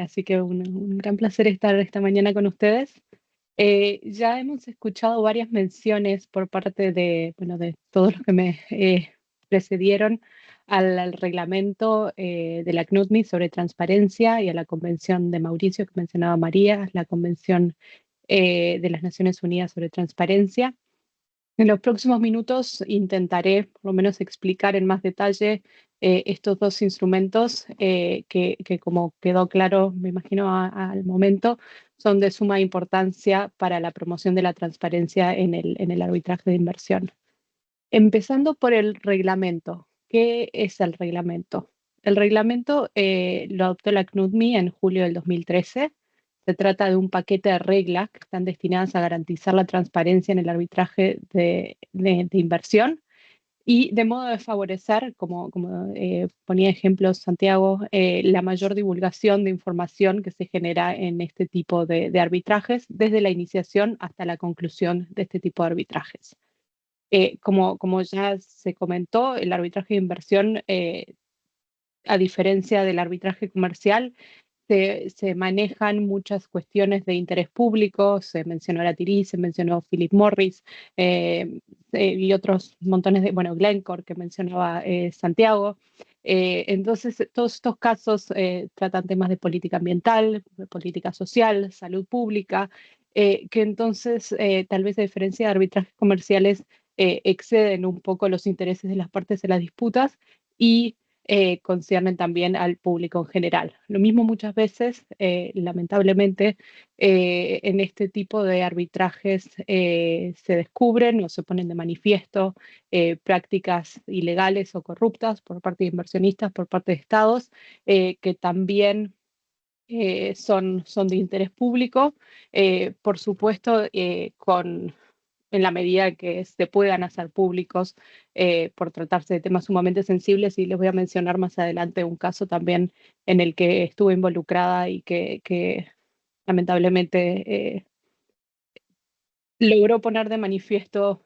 Así que un gran placer estar esta mañana con ustedes. Ya hemos escuchado varias menciones por parte de todos los que me precedieron al reglamento de la CNUDMI sobre transparencia y a la Convención de Mauricio que mencionaba María, la Convención de las Naciones Unidas sobre transparencia. En los próximos minutos intentaré por lo menos explicar en más detalle estos dos instrumentos que como quedó claro, me imagino al momento, son de suma importancia para la promoción de la transparencia en el arbitraje de inversión. Empezando por el reglamento. ¿Qué es el reglamento? El reglamento lo adoptó la CNUDMI en julio del 2013. Se trata de un paquete de reglas que están destinadas a garantizar la transparencia en el arbitraje de inversión y de modo de favorecer, como ponía ejemplo Santiago, la mayor divulgación de información que se genera en este tipo de arbitrajes, desde la iniciación hasta la conclusión de este tipo de arbitrajes. Como ya se comentó, el arbitraje de inversión, a diferencia del arbitraje comercial, se manejan muchas cuestiones de interés público. Se mencionó Latirí, se mencionó Philip Morris y otros montones de, Glencore que mencionaba Santiago. Entonces, todos estos casos tratan temas de política ambiental, de política social, salud pública, que entonces, tal vez a diferencia de arbitrajes comerciales, exceden un poco los intereses de las partes de las disputas y conciernen también al público en general. Lo mismo muchas veces, lamentablemente, en este tipo de arbitrajes se descubren o se ponen de manifiesto prácticas ilegales o corruptas por parte de inversionistas, por parte de estados, que también son de interés público, por supuesto, en la medida que se puedan hacer públicos por tratarse de temas sumamente sensibles, y les voy a mencionar más adelante un caso también en el que estuve involucrada y que lamentablemente logró poner de manifiesto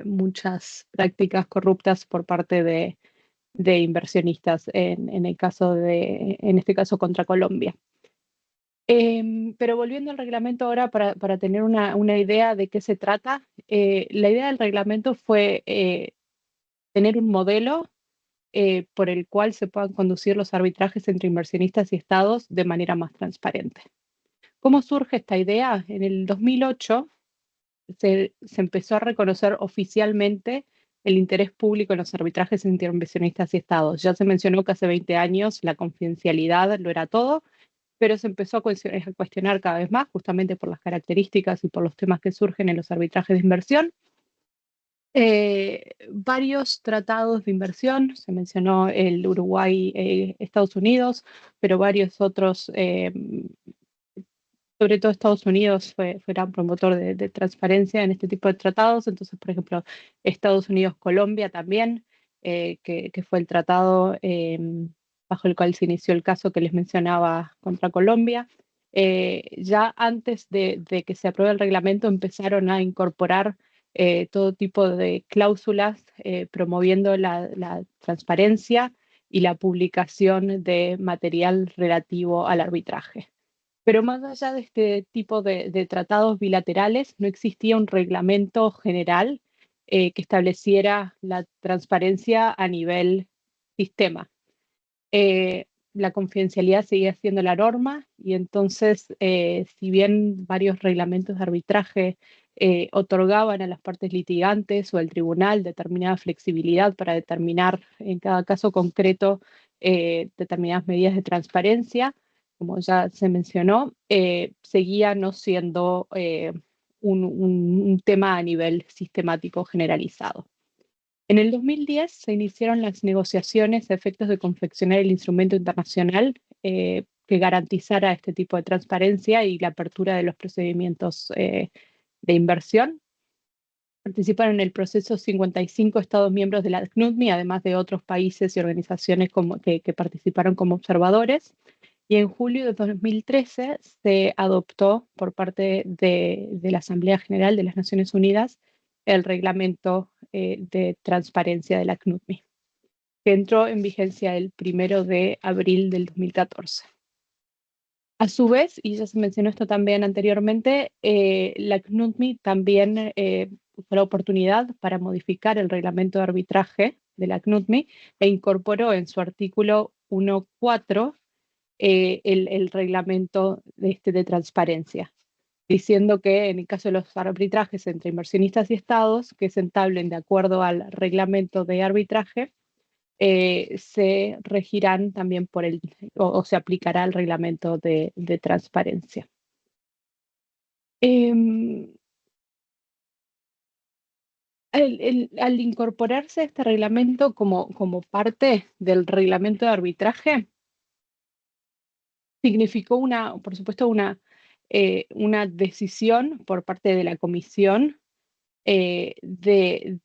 muchas prácticas corruptas por parte de inversionistas en este caso contra Colombia. Pero volviendo al reglamento ahora para tener una idea de qué se trata, la idea del reglamento fue tener un modelo por el cual se puedan conducir los arbitrajes entre inversionistas y estados de manera más transparente. ¿Cómo surge esta idea? En el 2008 se empezó a reconocer oficialmente el interés público en los arbitrajes entre inversionistas y estados. Ya se mencionó que hace 20 años la confidencialidad lo era todo, pero se empezó a cuestionar cada vez más, justamente por las características y por los temas que surgen en los arbitrajes de inversión. Varios tratados de inversión, se mencionó el Uruguay-Estados Unidos, pero varios otros, sobre todo Estados Unidos fue gran promotor de transparencia en este tipo de tratados. Entonces, por ejemplo, Estados Unidos-Colombia también que fue el tratado bajo el cual se inició el caso que les mencionaba contra Colombia. Ya antes de que se apruebe el reglamento empezaron a incorporar todo tipo de cláusulas promoviendo la transparencia y la publicación de material relativo al arbitraje. Pero más allá de este tipo de tratados bilaterales, no existía un reglamento general que estableciera la transparencia a nivel sistema. La confidencialidad seguía siendo la norma y entonces, si bien varios reglamentos de arbitraje otorgaban a las partes litigantes o al tribunal determinada flexibilidad para determinar en cada caso concreto determinadas medidas de transparencia, como ya se mencionó, seguía no siendo un tema a nivel sistemático generalizado. En el 2010 se iniciaron las negociaciones a efectos de confeccionar el instrumento internacional que garantizara este tipo de transparencia y la apertura de los procedimientos de inversión. Participaron en el proceso 55 Estados miembros de la CNUTMI, además de otros países y organizaciones que participaron como observadores. Y en julio de 2013 se adoptó por parte de la Asamblea General de las Naciones Unidas el reglamento de transparencia de la CNUTMI, que entró en vigencia el 1 de abril del 2014. A su vez, y ya se mencionó esto también anteriormente, la CNUTMI también fue la oportunidad para modificar el reglamento de arbitraje de la CNUTMI e incorporó en su artículo 1.4 el reglamento de transparencia, diciendo que en el caso de los arbitrajes entre inversionistas y estados que se entablen de acuerdo al reglamento de arbitraje, se regirán también por o se aplicará el reglamento de transparencia. Al incorporarse este reglamento como parte del reglamento de arbitraje, significó por supuesto, una decisión por parte de la Comisión de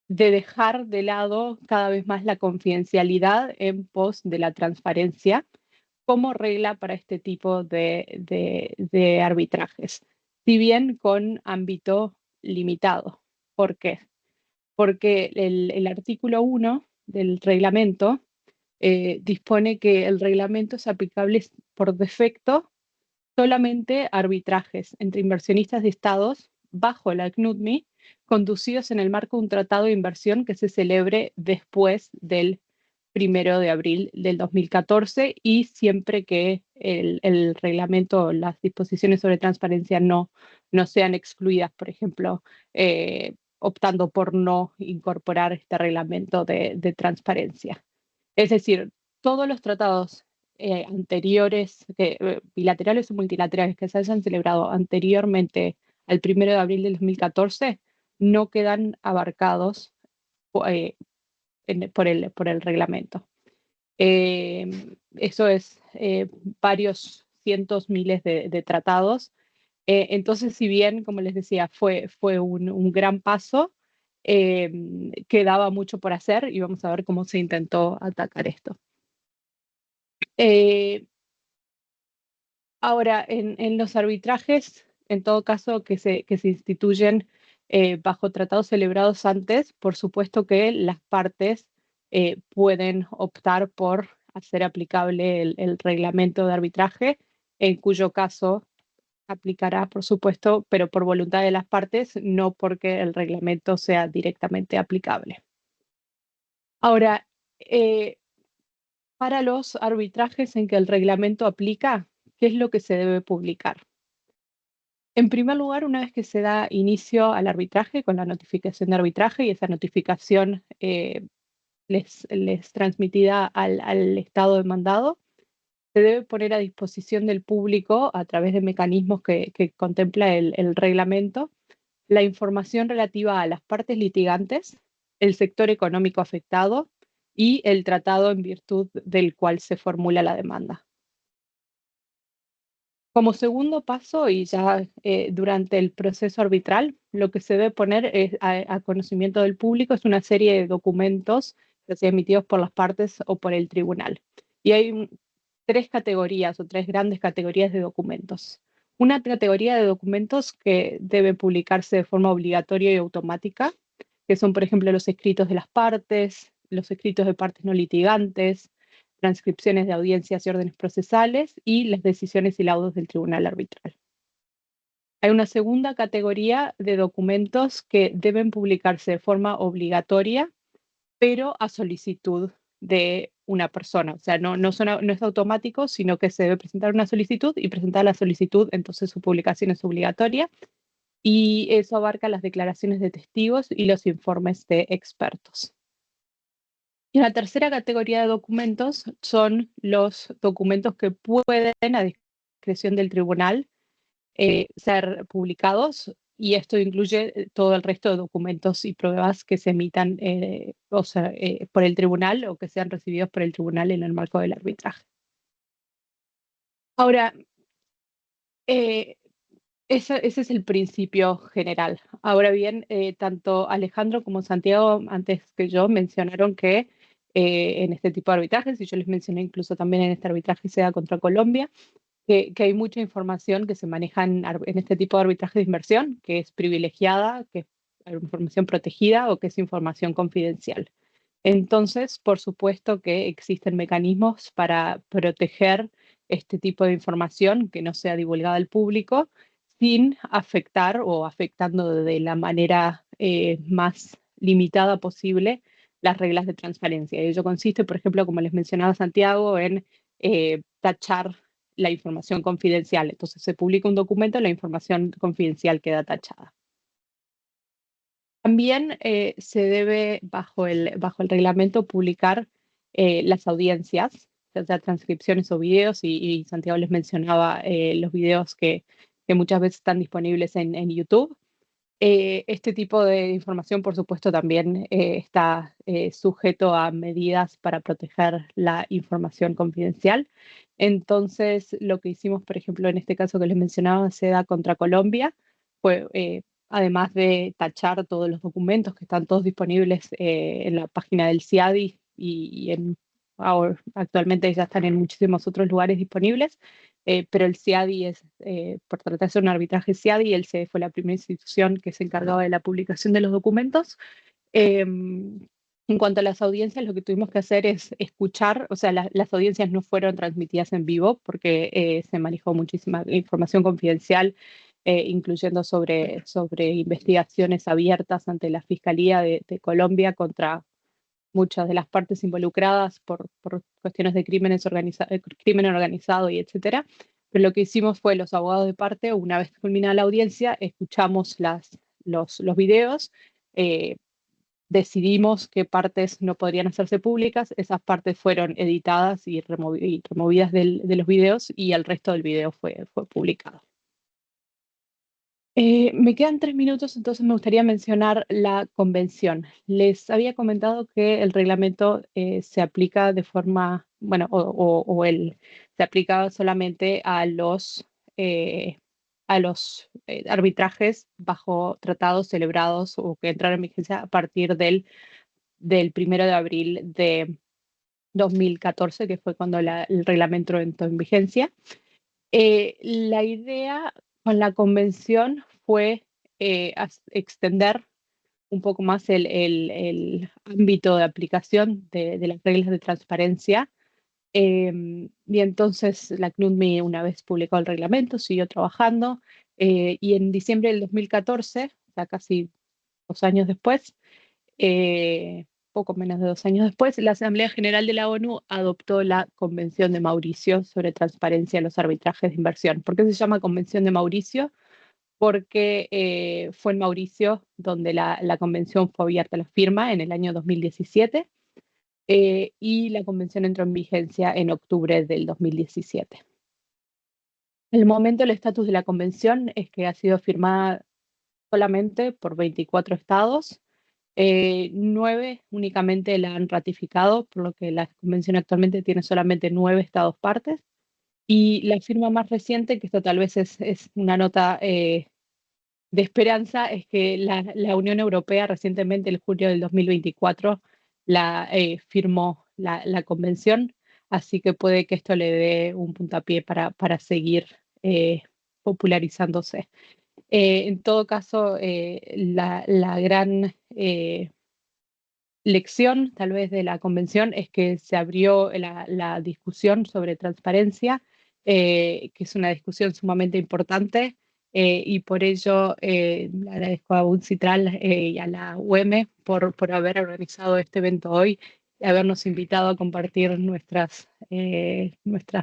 dejar de lado cada vez más la confidencialidad en pos de la transparencia como regla para este tipo de arbitrajes, si bien con ámbito limitado. ¿Por qué? Porque el artículo 1 del reglamento dispone que el reglamento es aplicable por defecto solamente a arbitrajes entre inversionistas de estados bajo la CNUTMI, conducidos en el marco de un tratado de inversión que se celebre después del 1 de abril del 2014 y siempre que el reglamento o las disposiciones sobre transparencia no sean excluidas, por ejemplo, optando por no incorporar este reglamento de transparencia. Es decir, todos los tratados anteriores, bilaterales o multilaterales que se hayan celebrado anteriormente al 1 de abril del 2014, no quedan abarcados por el reglamento. Eso es varios cientos, miles de tratados. Entonces, si bien, como les decía, fue un gran paso, quedaba mucho por hacer y vamos a ver cómo se intentó atacar esto. Ahora, en los arbitrajes, en todo caso, que se instituyen bajo tratados celebrados antes, por supuesto que las partes pueden optar por hacer aplicable el reglamento de arbitraje, en cuyo caso aplicará, por supuesto, pero por voluntad de las partes, no porque el reglamento sea directamente aplicable. Ahora, para los arbitrajes en que el reglamento aplica, ¿qué es lo que se debe publicar? En primer lugar, una vez que se da inicio al arbitraje con la notificación de arbitraje y esa notificación les transmitida al Estado demandado, se debe poner a disposición del público a través de mecanismos que contempla el reglamento la información relativa a las partes litigantes, el sector económico afectado y el tratado en virtud del cual se formula la demanda. Como segundo paso, y ya durante el proceso arbitral, lo que se debe poner a conocimiento del público es una serie de documentos que sean emitidos por las partes o por el tribunal. Y hay tres categorías o tres grandes categorías de documentos. Una categoría de documentos que debe publicarse de forma obligatoria y automática, que son, por ejemplo, los escritos de las partes, los escritos de partes no litigantes, transcripciones de audiencias y órdenes procesales y las decisiones y laudos del tribunal arbitral. Hay una segunda categoría de documentos que deben publicarse de forma obligatoria, pero a solicitud de una persona. O sea, no es automático, sino que se debe presentar una solicitud y presentar la solicitud, entonces su publicación es obligatoria. Y eso abarca las declaraciones de testigos y los informes de expertos. Y la tercera categoría de documentos son los documentos que pueden, a discreción del tribunal, ser publicados, y esto incluye todo el resto de documentos y pruebas que se emitan por el tribunal o que sean recibidos por el tribunal en el marco del arbitraje. Ahora, ese es el principio general. Ahora bien, tanto Alejandro como Santiago, antes que yo, mencionaron que en este tipo de arbitrajes, y yo les mencioné incluso también en este arbitraje SEDA contra Colombia, que hay mucha información que se maneja en este tipo de arbitraje de inversión, que es privilegiada, que es información protegida o que es información confidencial. Entonces, por supuesto que existen mecanismos para proteger este tipo de información que no sea divulgada al público sin afectar o afectando de la manera más limitada posible las reglas de transparencia. Y ello consiste, por ejemplo, como les mencionaba Santiago, en tachar la información confidencial. Entonces se publica un documento, la información confidencial queda tachada. También se debe, bajo el reglamento, publicar las audiencias, ya sea transcripciones o videos, y Santiago les mencionaba los videos que muchas veces están disponibles en YouTube. Este tipo de información, por supuesto, también está sujeto a medidas para proteger la información confidencial. Entonces, lo que hicimos, por ejemplo, en este caso que les mencionaba, SEDA contra Colombia, fue, además de tachar todos los documentos que están todos disponibles en la página del CIADI actualmente ya están en muchísimos otros lugares disponibles, pero el CIADI por tratarse de un arbitraje CIADI, el CIADI fue la primera institución que se encargaba de la publicación de los documentos. En cuanto a las audiencias, lo que tuvimos que hacer es escuchar, o sea, las audiencias no fueron transmitidas en vivo porque se manejó muchísima información confidencial, incluyendo sobre investigaciones abiertas ante la Fiscalía de Colombia contra muchas de las partes involucradas por cuestiones de crimen organizado y etcétera. Pero lo que hicimos fue, los abogados de parte, una vez culminada la audiencia, escuchamos los videos, decidimos qué partes no podrían hacerse públicas, esas partes fueron editadas y removidas de los videos, y el resto del video fue publicado. Me quedan 3 minutos, entonces me gustaría mencionar la convención. Les había comentado que el reglamento se aplica de forma, bueno, se aplica solamente a los arbitrajes bajo tratados celebrados o que entraron en vigencia a partir del 1 de abril de 2014, que fue cuando el reglamento entró en vigencia. La idea con la convención fue extender un poco más el ámbito de aplicación de las reglas de transparencia. Y entonces la CNUDMI, una vez publicado el reglamento, siguió trabajando, y en diciembre del 2014, o sea, casi 2 años después, poco menos de 2 años después, la Asamblea General de la ONU adoptó la Convención de Mauricio sobre transparencia en los arbitrajes de inversión. ¿Por qué se llama Convención de Mauricio? Porque fue en Mauricio donde la convención fue abierta a la firma en el año 2017, y la convención entró en vigencia en octubre del 2017. En el momento, el estatus de la convención es que ha sido firmada solamente por 24 estados. 9 únicamente la han ratificado, por lo que la convención actualmente tiene solamente 9 estados partes. Y la firma más reciente, que esto tal vez es una nota de esperanza, es que la Unión Europea recientemente, en julio del 2024, firmó la convención, así que puede que esto le dé un puntapié para seguir popularizándose. En todo caso, la gran lección tal vez de la convención es que se abrió la discusión sobre transparencia, que es una discusión sumamente importante, y por ello le agradezco a UNCITRAL y a la UM por haber organizado este evento hoy y habernos invitado a compartir nuestras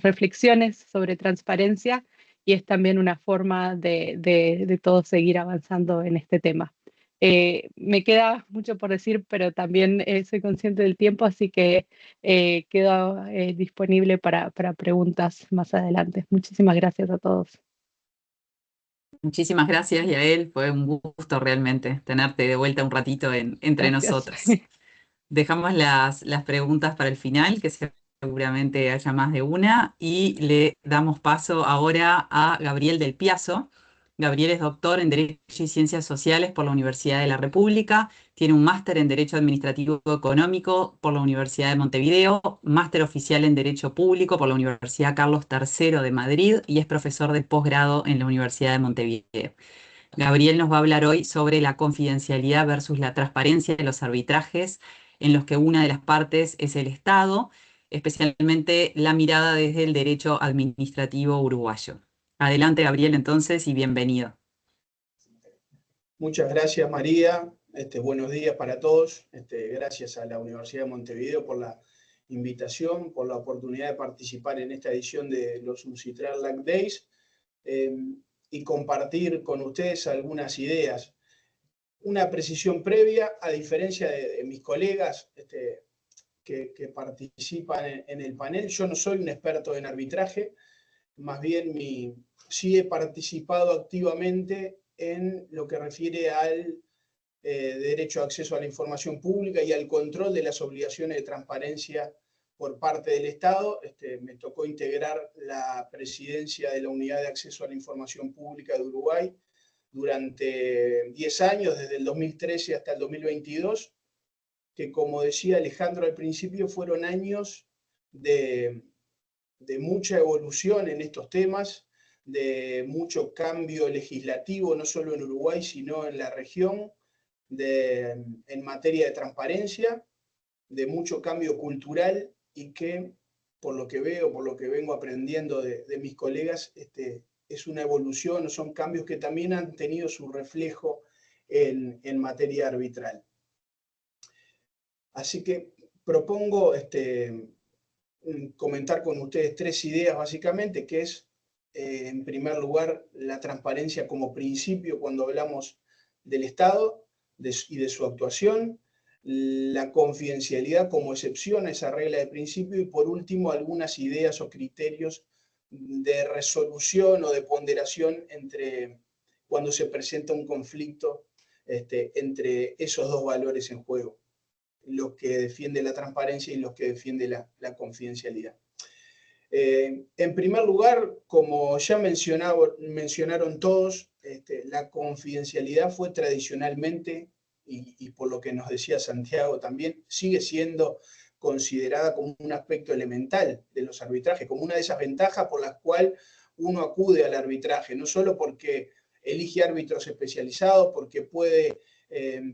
reflexiones sobre transparencia, y es también una forma de todos seguir avanzando en este tema. Me queda mucho por decir, pero también soy consciente del tiempo, así que quedo disponible para preguntas más adelante. Muchísimas gracias a todos. Muchísimas gracias, Yael. Fue un gusto realmente tenerte de vuelta un ratito entre Gracias. nosotros. Dejamos las preguntas para el final, que seguramente haya más de una, y le damos paso ahora a Gabriel del Piazzo. Gabriel es doctor en Derecho y Ciencias Sociales por la Universidad de la República, tiene un máster en Derecho Administrativo Económico por la Universidad de Montevideo, máster oficial en Derecho Público por la Universidad Carlos III de Madrid y es profesor de posgrado en la Universidad de Montevideo. Gabriel nos va a hablar hoy sobre la confidencialidad versus la transparencia de los arbitrajes en los que una de las partes es el Estado, especialmente la mirada desde el derecho administrativo uruguayo. Adelante, Gabriel, entonces, y bienvenido. Muchas gracias, María. Buenos días para todos. Gracias a la Universidad de Montevideo por la invitación, por la oportunidad de participar en esta edición de los UNCITRAL LAC Days y compartir con ustedes algunas ideas. Una precisión previa, a diferencia de mis colegas que participan en el panel, yo no soy un experto en arbitraje, más bien sí he participado activamente en lo que refiere al derecho a acceso a la información pública y al control de las obligaciones de transparencia por parte del Estado. Me tocó integrar la presidencia de la Unidad de Acceso a la Información Pública de Uruguay durante 10 años, desde el 2013 hasta el 2022, que, como decía Alejandro al principio, fueron años de mucha evolución en estos temas, de mucho cambio legislativo, no solo en Uruguay, sino en la región, en materia de transparencia, de mucho cambio cultural y que, por lo que veo, por lo que vengo aprendiendo de mis colegas, es una evolución, son cambios que también han tenido su reflejo en materia arbitral. Así que propongo comentar con ustedes 3 ideas básicamente, que es, en primer lugar, la transparencia como principio cuando hablamos del Estado y de su actuación, la confidencialidad como excepción a esa regla de principio y, por último, algunas ideas o criterios de resolución o de ponderación cuando se presenta un conflicto entre esos dos valores en juego, los que defiende la transparencia y los que defiende la confidencialidad. En primer lugar, como ya mencionaron todos, la confidencialidad fue tradicionalmente, y por lo que nos decía Santiago también, sigue siendo considerada como un aspecto elemental de los arbitrajes, como una de esas ventajas por las cuales uno acude al arbitraje, no solo porque elige árbitros especializados, porque puede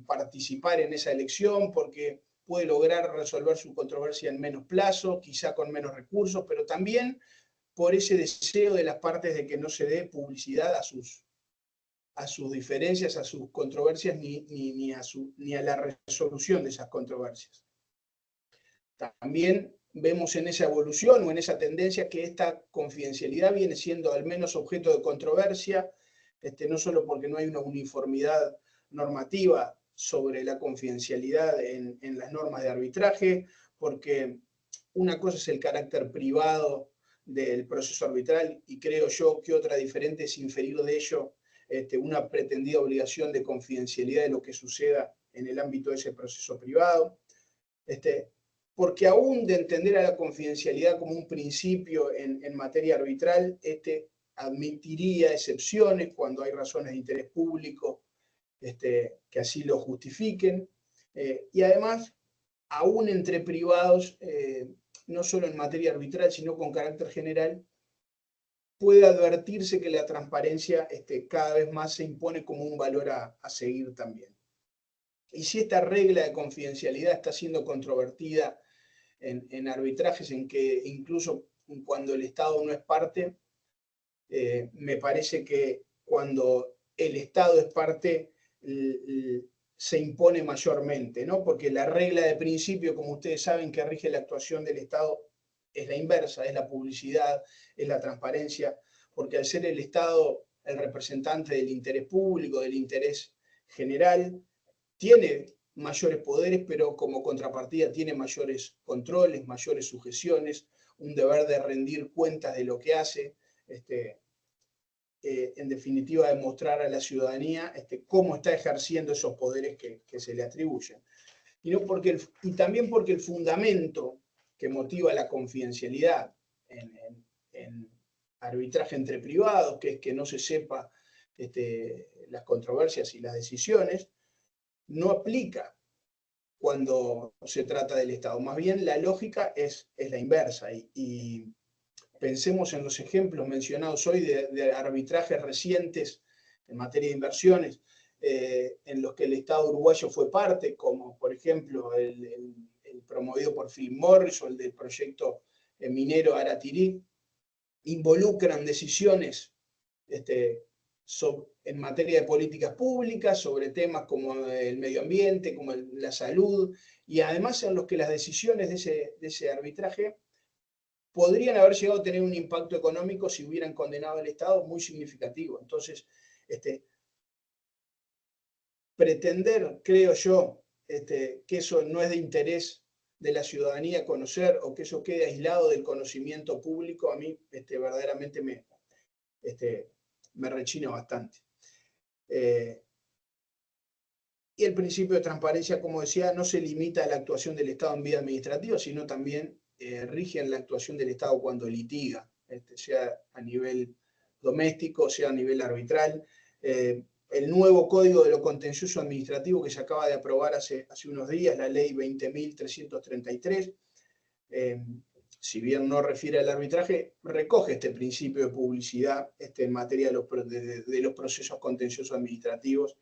participar en esa elección, porque puede lograr resolver su controversia en menos plazo, quizá con menos recursos, pero también por ese deseo de las partes de que no se dé publicidad a sus diferencias, a sus controversias, ni a la resolución de esas controversias. También vemos en esa evolución o en esa tendencia que esta confidencialidad viene siendo al menos objeto de controversia, no solo porque no hay una uniformidad normativa sobre la confidencialidad en las normas de arbitraje, porque una cosa es el carácter privado del proceso arbitral y creo yo que otra diferente es inferir de ello una pretendida obligación de confidencialidad de lo que suceda en el ámbito de ese proceso privado. porque aún de entender a la confidencialidad como un principio en materia arbitral, admitiría excepciones cuando hay razones de interés público que así lo justifiquen, y además, aún entre privados, no solo en materia arbitral, sino con carácter general, puede advertirse que la transparencia cada vez más se impone como un valor a seguir también. Y si esta regla de confidencialidad está siendo controvertida en arbitrajes en que incluso cuando el Estado no es parte, me parece que cuando el Estado es parte se impone mayormente, ¿no? Porque la regla de principio, como ustedes saben, que rige la actuación del Estado es la inversa, es la publicidad, es la transparencia, porque al ser el Estado el representante del interés público, del interés general, tiene mayores poderes, pero como contrapartida tiene mayores controles, mayores sujeciones, un deber de rendir cuentas de lo que hace, en definitiva demostrar a la ciudadanía cómo está ejerciendo esos poderes que se le atribuyen. Y también porque el fundamento que motiva la confidencialidad en arbitraje entre privados, que es que no se sepa las controversias y las decisiones, no aplica cuando se trata del Estado. Más bien la lógica es la inversa. Y pensemos en los ejemplos mencionados hoy de arbitrajes recientes en materia de inversiones, en los que el Estado uruguayo fue parte, como por ejemplo el promovido por Philip Morris o el del proyecto minero Aratirí, involucran decisiones en materia de políticas públicas, sobre temas como el medio ambiente, como la salud, y además en los que las decisiones de ese arbitraje podrían haber llegado a tener un impacto económico si hubieran condenado al Estado muy significativo. Entonces, pretender, creo yo, que eso no es de interés de la ciudadanía conocer o que eso quede aislado del conocimiento público, a mí verdaderamente me rechina bastante. Y el principio de transparencia, como decía, no se limita a la actuación del Estado en vía administrativa, sino también rige en la actuación del Estado cuando litiga, sea a nivel doméstico, sea a nivel arbitral. El nuevo Código de lo Contencioso Administrativo que se acaba de aprobar hace unos días, la Ley 20.333, si bien no refiere al arbitraje, recoge este principio de publicidad en materia de los procesos contenciosos administrativos,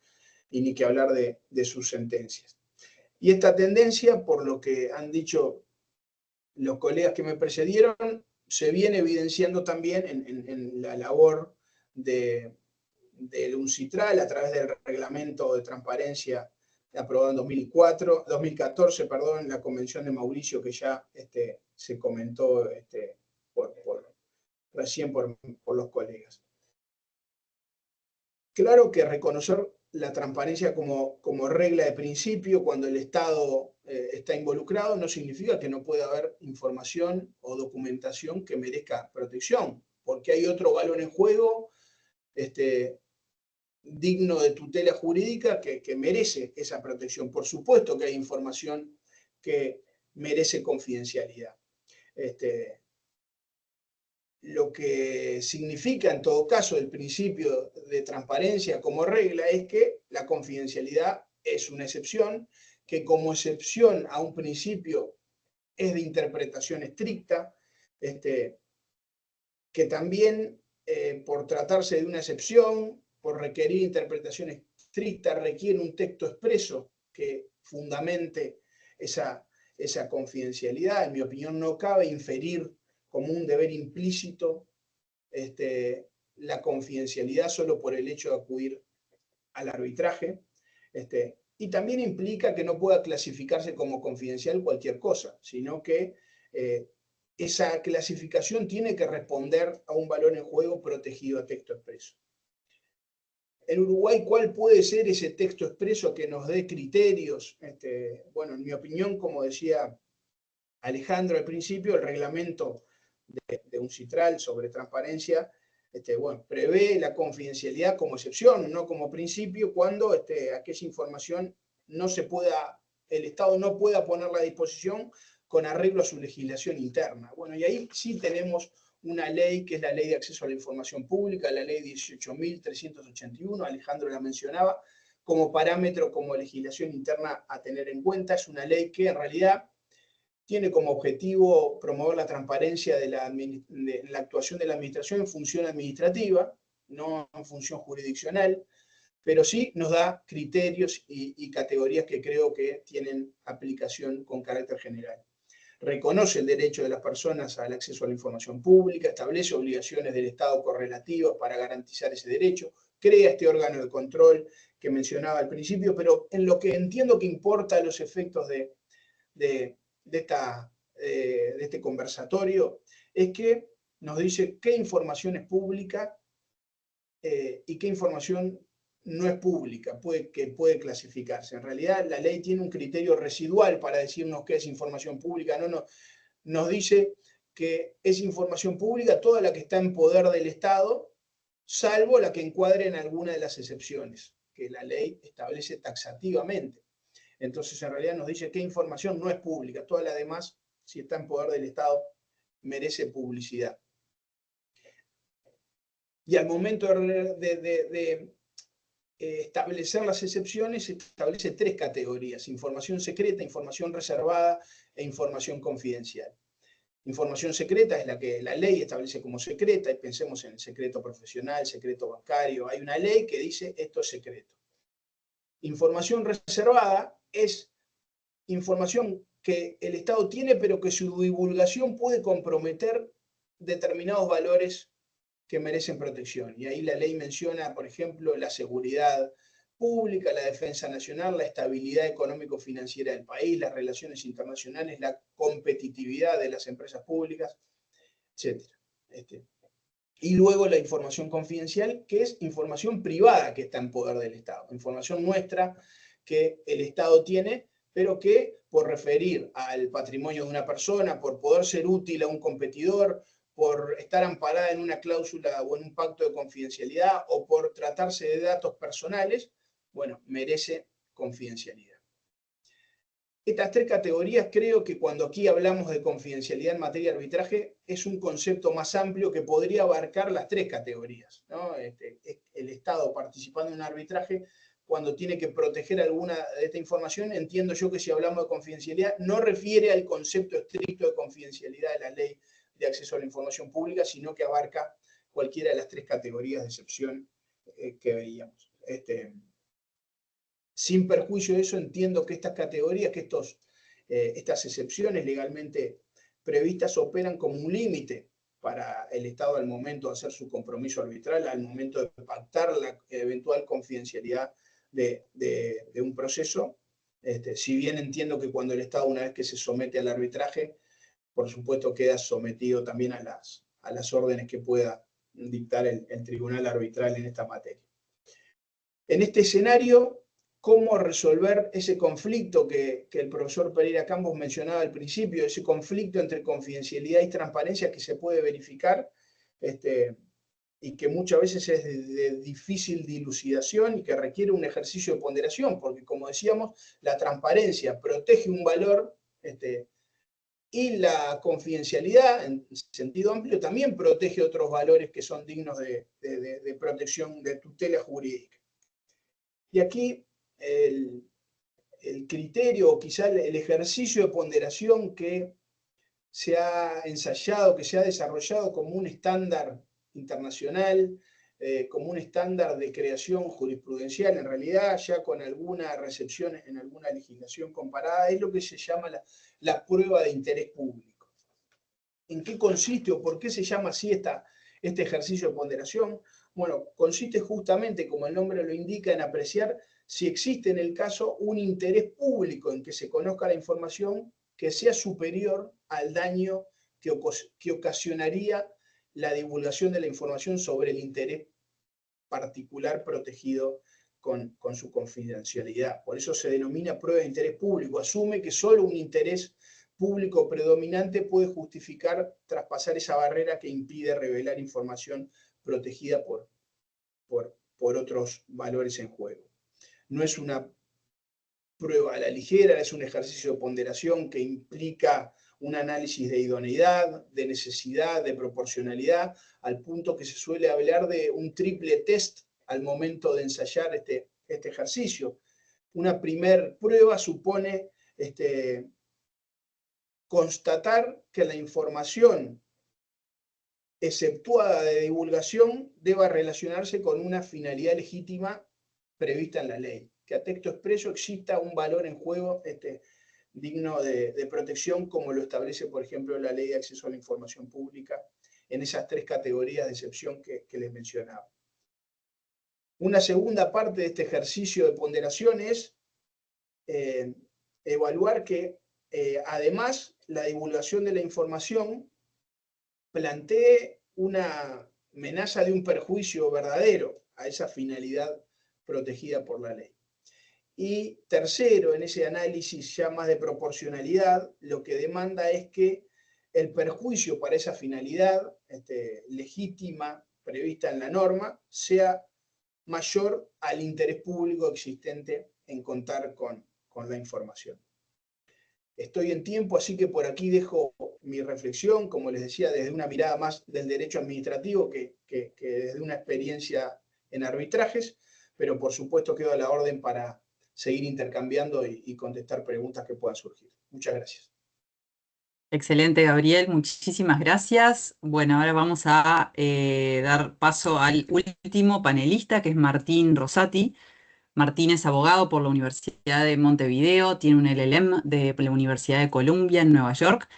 y ni que hablar de sus sentencias. Y esta tendencia, por lo que han dicho los colegas que me precedieron, se viene evidenciando también en la labor del UNCITRAL a través del reglamento de transparencia aprobado en 2014, en la convención de Mauricio, que ya se comentó recién por los colegas. Claro que reconocer la transparencia como regla de principio cuando el Estado está involucrado no significa que no pueda haber información o documentación que merezca protección, porque hay otro valor en juego digno de tutela jurídica que merece esa protección. Por supuesto que hay información que merece confidencialidad. Lo que significa en todo caso el principio de transparencia como regla es que la confidencialidad es una excepción, que como excepción a un principio es de interpretación estricta, que también por tratarse de una excepción, por requerir interpretación estricta, requiere un texto expreso que fundamente esa confidencialidad. En mi opinión, no cabe inferir como un deber implícito la confidencialidad solo por el hecho de acudir al arbitraje. Y también implica que no pueda clasificarse como confidencial cualquier cosa, sino que esa clasificación tiene que responder a un valor en juego protegido a texto expreso. En Uruguay, ¿cuál puede ser ese texto expreso que nos dé criterios? Bueno, en mi opinión, como decía Alejandro al principio, el reglamento de UNCITRAL sobre transparencia prevé la confidencialidad como excepción, no como principio, cuando aquella información no se pueda, el Estado no pueda ponerla a disposición con arreglo a su legislación interna. Bueno, y ahí sí tenemos una ley que es la Ley de Acceso a la Información Pública, la Ley 18.381, Alejandro la mencionaba, como parámetro, como legislación interna a tener en cuenta. Es una ley que en realidad tiene como objetivo promover la transparencia de la actuación de la administración en función administrativa, no en función jurisdiccional, pero sí nos da criterios y categorías que creo que tienen aplicación con carácter general. Reconoce el derecho de las personas al acceso a la información pública, establece obligaciones del Estado correlativas para garantizar ese derecho, crea este órgano de control que mencionaba al principio, pero en lo que entiendo que importa los efectos de este conversatorio es que nos dice qué información es pública y qué información no es pública, que puede clasificarse. En realidad, la ley tiene un criterio residual para decirnos qué es información pública. Nos dice que es información pública toda la que está en poder del Estado, salvo la que encuadre en alguna de las excepciones que la ley establece taxativamente. Entonces, en realidad nos dice qué información no es pública. Toda la demás, si está en poder del Estado, merece publicidad. Y al momento de establecer las excepciones, se establece 3 categorías: información secreta, información reservada e información confidencial. Información secreta es la que la ley establece como secreta, y pensemos en el secreto profesional, secreto bancario. Hay una ley que dice esto es secreto. Información reservada es información que el Estado tiene, pero que su divulgación puede comprometer determinados valores que merecen protección. Y ahí la ley menciona, por ejemplo, la seguridad pública, la defensa nacional, la estabilidad económico-financiera del país, las relaciones internacionales, la competitividad de las empresas públicas, etc. Y luego la información confidencial, que es información privada que está en poder del Estado, información nuestra que el Estado tiene, pero que por referir al patrimonio de una persona, por poder ser útil a un competidor, por estar amparada en una cláusula o en un pacto de confidencialidad, o por tratarse de datos personales, bueno, merece confidencialidad. Estas 3 categorías, creo que cuando aquí hablamos de confidencialidad en materia de arbitraje, es un concepto más amplio que podría abarcar las 3 categorías, ¿no? El Estado participando en un arbitraje, cuando tiene que proteger alguna de esta información, entiendo yo que si hablamos de confidencialidad, no refiere al concepto estricto de confidencialidad de la Ley de Acceso a la Información Pública, sino que abarca cualquiera de las 3 categorías de excepción que veíamos. Sin perjuicio de eso, entiendo que estas categorías, que estas excepciones legalmente previstas operan como un límite para el Estado al momento de hacer su compromiso arbitral, al momento de pactar la eventual confidencialidad de un proceso. Si bien entiendo que cuando el Estado, una vez que se somete al arbitraje, por supuesto queda sometido también a las órdenes que pueda dictar el tribunal arbitral en esta materia. En este escenario, ¿cómo resolver ese conflicto que el profesor Pereira Campos mencionaba al principio, ese conflicto entre confidencialidad y transparencia que se puede verificar y que muchas veces es de difícil dilucidación y que requiere un ejercicio de ponderación? Porque, como decíamos, la transparencia protege un valor y la confidencialidad, en sentido amplio, también protege otros valores que son dignos de protección, de tutela jurídica. Y aquí el criterio, o quizá el ejercicio de ponderación que se ha ensayado, que se ha desarrollado como un estándar internacional, como un estándar de creación jurisprudencial, en realidad ya con alguna recepción en alguna legislación comparada, es lo que se llama la prueba de interés público. ¿En qué consiste o por qué se llama así este ejercicio de ponderación? Bueno, consiste justamente, como el nombre lo indica, en apreciar si existe en el caso un interés público en que se conozca la información que sea superior al daño que ocasionaría la divulgación de la información sobre el interés particular protegido con su confidencialidad. Por eso se denomina prueba de interés público. Asume que solo un interés público predominante puede justificar traspasar esa barrera que impide revelar información protegida por otros valores en juego. No es una prueba a la ligera, es un ejercicio de ponderación que implica un análisis de idoneidad, de necesidad, de proporcionalidad, al punto que se suele hablar de un triple test al momento de ensayar este ejercicio. Una primer prueba supone constatar que la información exceptuada de divulgación deba relacionarse con una finalidad legítima prevista en la ley, que a texto expreso exista un valor en juego digno de protección, como lo establece, por ejemplo, la Ley de Acceso a la Información Pública, en esas 3 categorías de excepción que les mencionaba. Una segunda parte de este ejercicio de ponderación es evaluar que, además, la divulgación de la información plantee una amenaza de un perjuicio verdadero a esa finalidad protegida por la ley. Y tercero, en ese análisis ya más de proporcionalidad, lo que demanda es que el perjuicio para esa finalidad legítima prevista en la norma sea mayor al interés público existente en contar con la información. Estoy en tiempo, así que por aquí dejo mi reflexión, como les decía, desde una mirada más del derecho administrativo que desde una experiencia en arbitrajes, pero por supuesto quedo a la orden para seguir intercambiando y contestar preguntas que puedan surgir. Muchas gracias. Excelente, Gabriel, muchísimas gracias. Bueno, ahora vamos a dar paso al último panelista, que es Martín Rosati. Martín es abogado por la Universidad de Montevideo, tiene un LLM de la Universidad de Columbia en Nueva York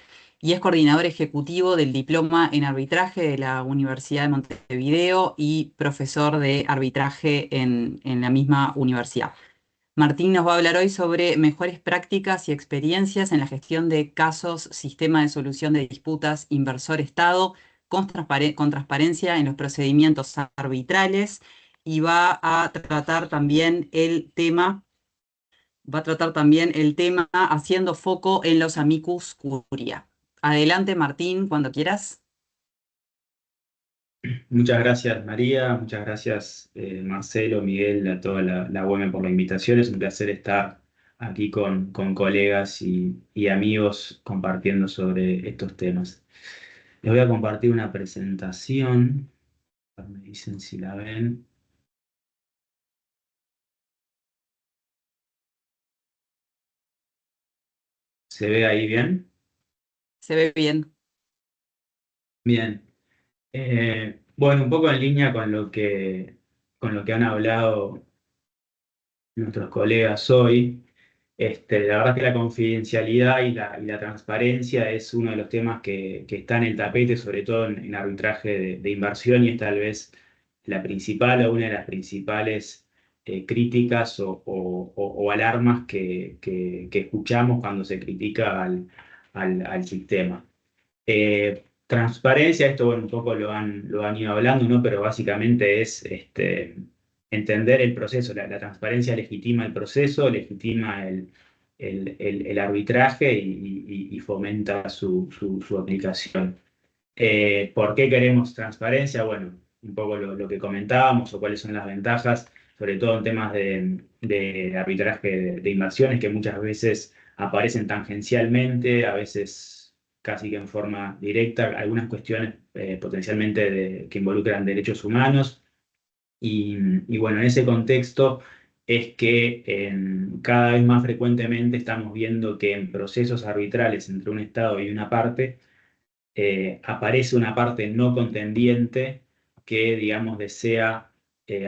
y es coordinador ejecutivo del diploma en arbitraje de la Universidad de Montevideo y profesor de arbitraje en la misma universidad. Martín nos va a hablar hoy sobre mejores prácticas y experiencias en la gestión de casos, sistema de solución de disputas, inversor-Estado, con transparencia en los procedimientos arbitrales, y va a tratar también el tema haciendo foco en los amicus curia. Adelante, Martín, cuando quieras. Muchas gracias, María, muchas gracias, Marcelo, Miguel, a toda la UEM por la invitación. Es un placer estar aquí con colegas y amigos compartiendo sobre estos temas. Les voy a compartir una presentación. Me dicen si la ven. ¿Se ve ahí bien? Se ve bien. Bien. Bueno, un poco en línea con lo que han hablado nuestros colegas hoy. La verdad es que la confidencialidad y la transparencia es uno de los temas que está en el tapete, sobre todo en arbitraje de inversión, y es tal vez la principal o una de las principales críticas o alarmas que escuchamos cuando se critica al sistema. Transparencia, esto bueno, un poco lo han ido hablando, ¿no? Pero básicamente es entender el proceso. La transparencia legitima el proceso, legitima el arbitraje y fomenta su aplicación. ¿Por qué queremos transparencia? Bueno, un poco lo que comentábamos o cuáles son las ventajas, sobre todo en temas de arbitraje de inversiones, que muchas veces aparecen tangencialmente, a veces casi que en forma directa, algunas cuestiones potencialmente que involucran derechos humanos. Y bueno, en ese contexto es que cada vez más frecuentemente estamos viendo que en procesos arbitrales entre un Estado y una parte, aparece una parte no contendiente que, digamos, desea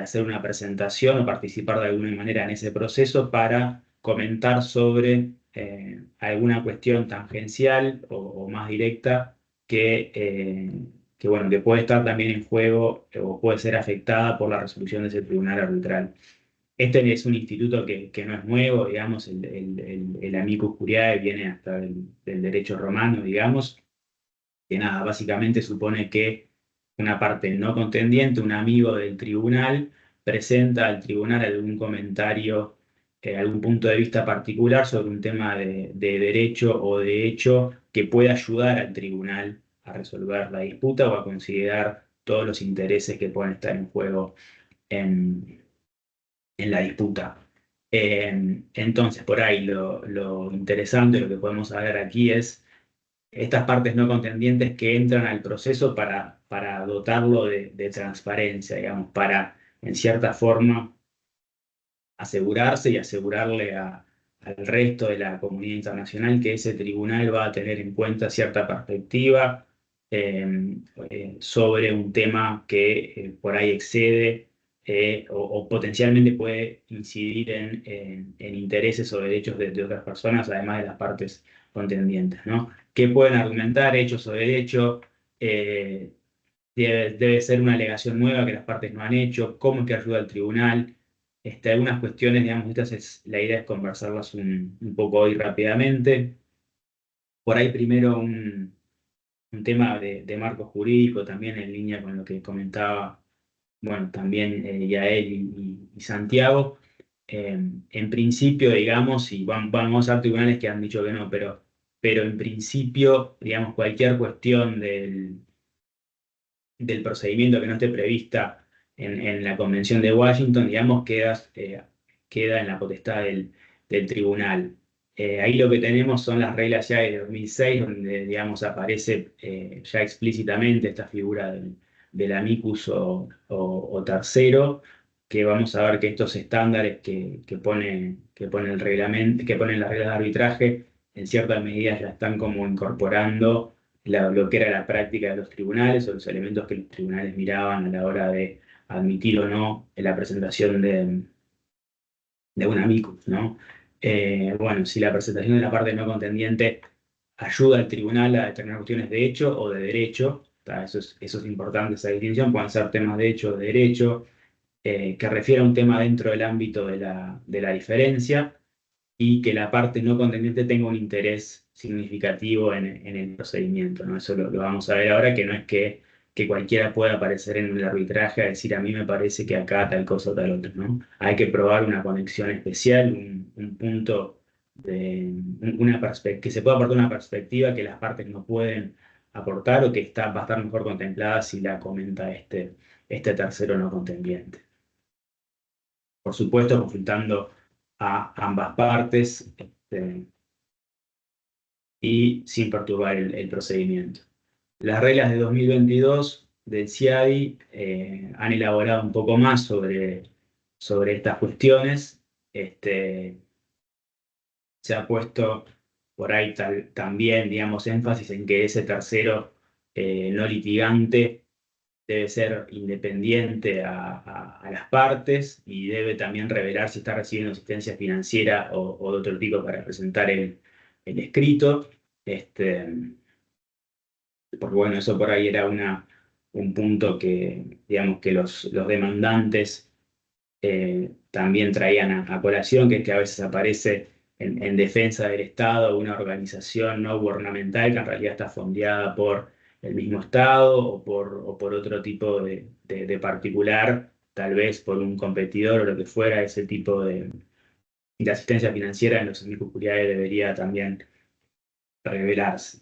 hacer una presentación o participar de alguna manera en ese proceso para comentar sobre alguna cuestión tangencial o más directa que, bueno, que puede estar también en juego o puede ser afectada por la resolución de ese tribunal arbitral. Este es un instituto que no es nuevo, digamos, el amicus curiae viene hasta del derecho romano, digamos, que nada, básicamente supone que una parte no contendiente, un amigo del tribunal, presenta al tribunal algún comentario, algún punto de vista particular sobre un tema de derecho o de hecho que pueda ayudar al tribunal a resolver la disputa o a considerar todos los intereses que pueden estar en juego en la disputa. Entonces, por ahí lo interesante, lo que podemos saber aquí es estas partes no contendientes que entran al proceso para dotarlo de transparencia, digamos, para, en cierta forma, asegurarse y asegurarle al resto de la comunidad internacional que ese tribunal va a tener en cuenta cierta perspectiva sobre un tema que por ahí excede o potencialmente puede incidir en intereses o derechos de otras personas, además de las partes contendientes, ¿no? ¿Qué pueden argumentar hechos o derechos? Debe ser una alegación nueva que las partes no han hecho, cómo es que ayuda al tribunal. Algunas cuestiones, digamos, la idea es conversarlas un poco hoy rápidamente. Por ahí primero un tema de marco jurídico, también en línea con lo que comentaba, bueno, también Yael y Santiago. En principio, digamos, y vamos a tribunales que han dicho que no, pero en principio, digamos, cualquier cuestión del procedimiento que no esté prevista en la Convención de Washington, digamos, queda en la potestad del tribunal. Ahí lo que tenemos son las reglas ya de 2006, donde, digamos, aparece ya explícitamente esta figura del amicus o tercero, que vamos a ver que estos estándares que pone el reglamento, que ponen las reglas de arbitraje, en ciertas medidas ya están como incorporando lo que era la práctica de los tribunales o los elementos que los tribunales miraban a la hora de admitir o no la presentación de un amicus, ¿no? Bueno, si la presentación de la parte no contendiente ayuda al tribunal a determinar cuestiones de hecho o de derecho, eso es importante, esa distinción, pueden ser temas de hecho o de derecho, que refiere a un tema dentro del ámbito de la diferencia, y que la parte no contendiente tenga un interés significativo en el procedimiento, ¿no? Eso lo vamos a ver ahora, que no es que cualquiera pueda aparecer en el arbitraje a decir a mí me parece que acá tal cosa o tal otra, ¿no? Hay que probar una conexión especial, un punto que se pueda aportar una perspectiva que las partes no pueden aportar o que va a estar mejor contemplada si la comenta este tercero no contendiente. Por supuesto, consultando a ambas partes y sin perturbar el procedimiento. Las reglas de 2022 del CIADI han elaborado un poco más sobre estas cuestiones. Se ha puesto por ahí también, digamos, énfasis en que ese tercero no litigante debe ser independiente a las partes y debe también revelar si está recibiendo asistencia financiera o de otro tipo para presentar el escrito. Porque bueno, eso por ahí era un punto que, digamos, que los demandantes también traían a colación, que es que a veces aparece en defensa del Estado una organización no gubernamental que en realidad está fondeada por el mismo Estado o por otro tipo de particular, tal vez por un competidor o lo que fuera. Ese tipo de asistencia financiera en los amicus curiae debería también revelarse.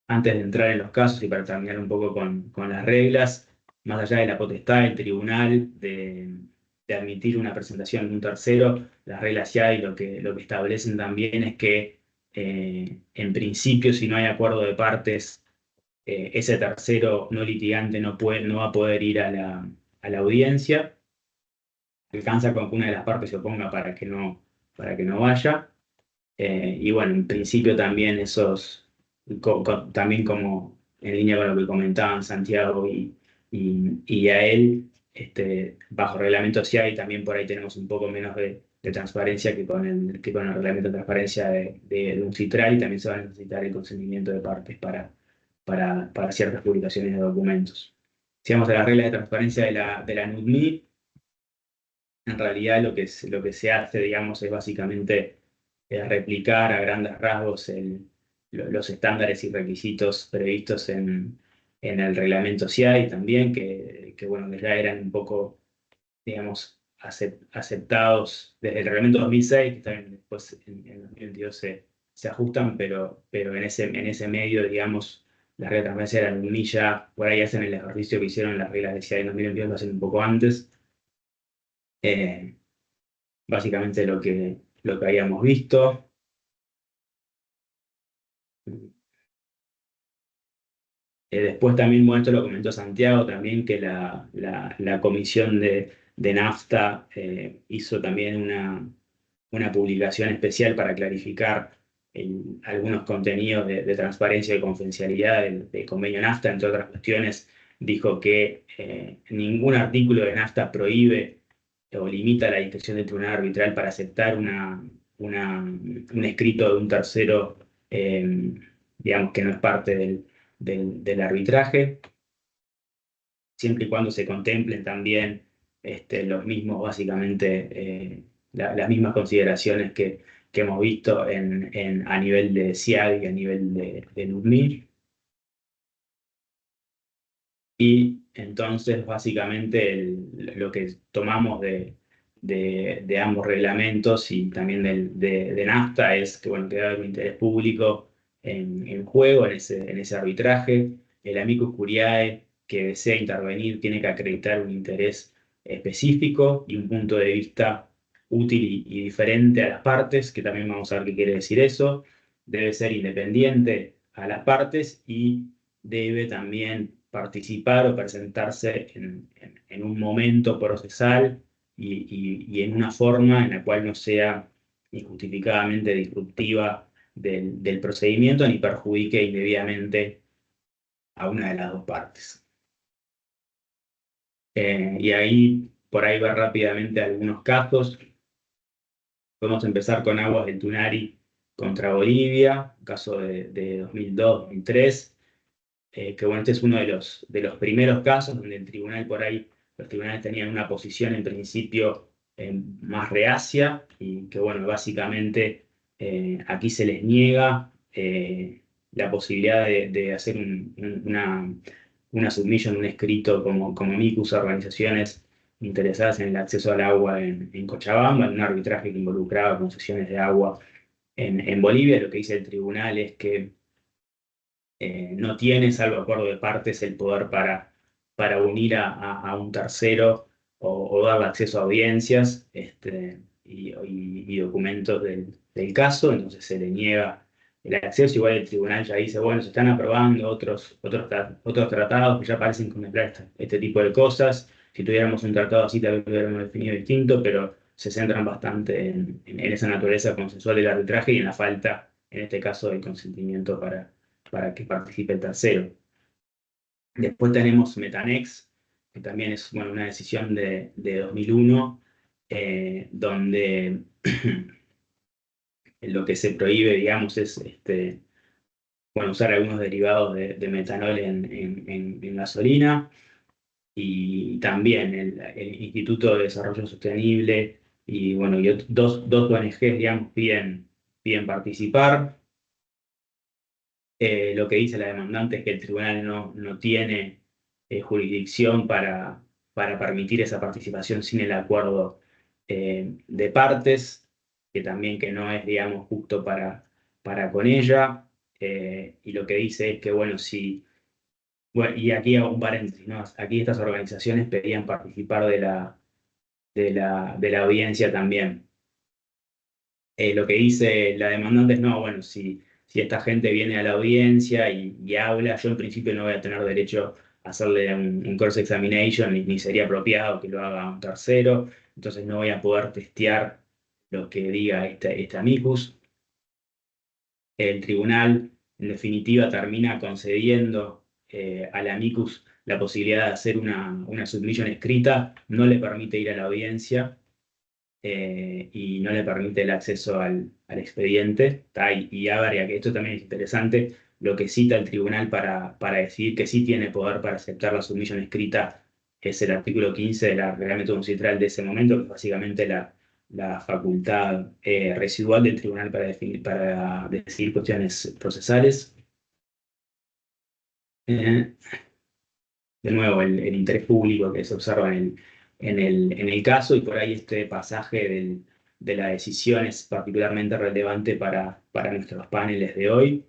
Antes de entrar en los casos y para terminar un poco con las reglas, más allá de la potestad del tribunal de admitir una presentación de un tercero, las reglas ya y lo que establecen también es que, en principio, si no hay acuerdo de partes, ese tercero no litigante no va a poder ir a la audiencia. Alcanza con que una de las partes se oponga para que no vaya. Y bueno, en principio también también como en línea con lo que comentaban Santiago y a él, bajo reglamento CIADI también por ahí tenemos un poco menos de transparencia que con el reglamento de transparencia de un CITRAL, y también se va a necesitar el consentimiento de partes para ciertas publicaciones de documentos. Si vamos a las reglas de transparencia de la NUDMI, en realidad lo que se hace, digamos, es básicamente replicar a grandes rasgos los estándares y requisitos previstos en el reglamento CIADI también, que bueno, que ya eran un poco, digamos, aceptados desde el reglamento 2006, que también después en 2022 se ajustan, pero en ese medio, digamos, la regla de transparencia de la NUMILLA, por ahí hacen el ejercicio que hicieron las reglas de CIADI en 2022, lo hacen un poco antes. Básicamente lo que habíamos visto. Después también, bueno, esto lo comentó Santiago también, que la comisión de NAFTA hizo también una publicación especial para clarificar algunos contenidos de transparencia y confidencialidad del convenio NAFTA. Entre otras cuestiones, dijo que ningún artículo de NAFTA prohíbe o limita la discreción del tribunal arbitral para aceptar un escrito de un tercero, digamos, que no es parte del arbitraje, siempre y cuando se contemplen también los mismos, básicamente, las mismas consideraciones que hemos visto a nivel de CIAD y a nivel de NUMIL. Y entonces, básicamente, lo que tomamos de ambos reglamentos y también de NAFTA es que, bueno, que debe haber un interés público en juego en ese arbitraje. El amicus curiae que desea intervenir tiene que acreditar un interés específico y un punto de vista útil y diferente a las partes, que también vamos a ver qué quiere decir eso. Debe ser independiente a las partes y debe también participar o presentarse en un momento procesal y en una forma en la cual no sea injustificadamente disruptiva del procedimiento ni perjudique indebidamente a una de las dos partes. Y ahí, por ahí va rápidamente algunos casos. Podemos empezar con Aguas del Tunari contra Bolivia, caso de 2002-2003. Que bueno, este es uno de los primeros casos donde el tribunal los tribunales tenían una posición en principio más reacia y que bueno, básicamente aquí se les niega la posibilidad de hacer una submission, un escrito como amicus a organizaciones interesadas en el acceso al agua en Cochabamba, en un arbitraje que involucraba concesiones de agua en Bolivia. Lo que dice el tribunal es que no tiene, salvo acuerdo de partes, el poder para unir a un tercero o darle acceso a audiencias y documentos del caso. Entonces se le niega el acceso. Igual el tribunal ya dice, bueno, se están aprobando otros tratados que ya parecen contemplar este tipo de cosas. Si tuviéramos un tratado así, tal vez lo hubiéramos definido distinto, pero se centran bastante en esa naturaleza consensual del arbitraje y en la falta, en este caso, del consentimiento para que participe el tercero. Después tenemos Metanex, que también es, bueno, una decisión de 2001, donde lo que se prohíbe, digamos, es bueno, usar algunos derivados de metanol en gasolina. Y también el Instituto de Desarrollo Sostenible y, bueno, y dos ONGs, digamos, piden participar. Lo que dice la demandante es que el tribunal no tiene jurisdicción para permitir esa participación sin el acuerdo de partes, que también que no es, digamos, justo para con ella. Y lo que dice es que, bueno, bueno, y aquí hago un paréntesis, ¿no? Aquí estas organizaciones pedían participar de la audiencia también. Lo que dice la demandante es, no, bueno, si esta gente viene a la audiencia y habla, yo en principio no voy a tener derecho a hacerle un course examination, ni sería apropiado que lo haga un tercero, entonces no voy a poder testear lo que diga este amicus. El tribunal, en definitiva, termina concediendo al amicus la posibilidad de hacer una submission escrita, no le permite ir a la audiencia, y no le permite el acceso al expediente. Y a ver, que esto también es interesante, lo que cita el tribunal para decir que sí tiene poder para aceptar la submission escrita es el artículo 15 del reglamento municipal de ese momento, que es básicamente la facultad residual del tribunal para decidir cuestiones procesales. De nuevo, el interés público que se observa en el caso, y por ahí este pasaje de la decisión es particularmente relevante para nuestros paneles de hoy.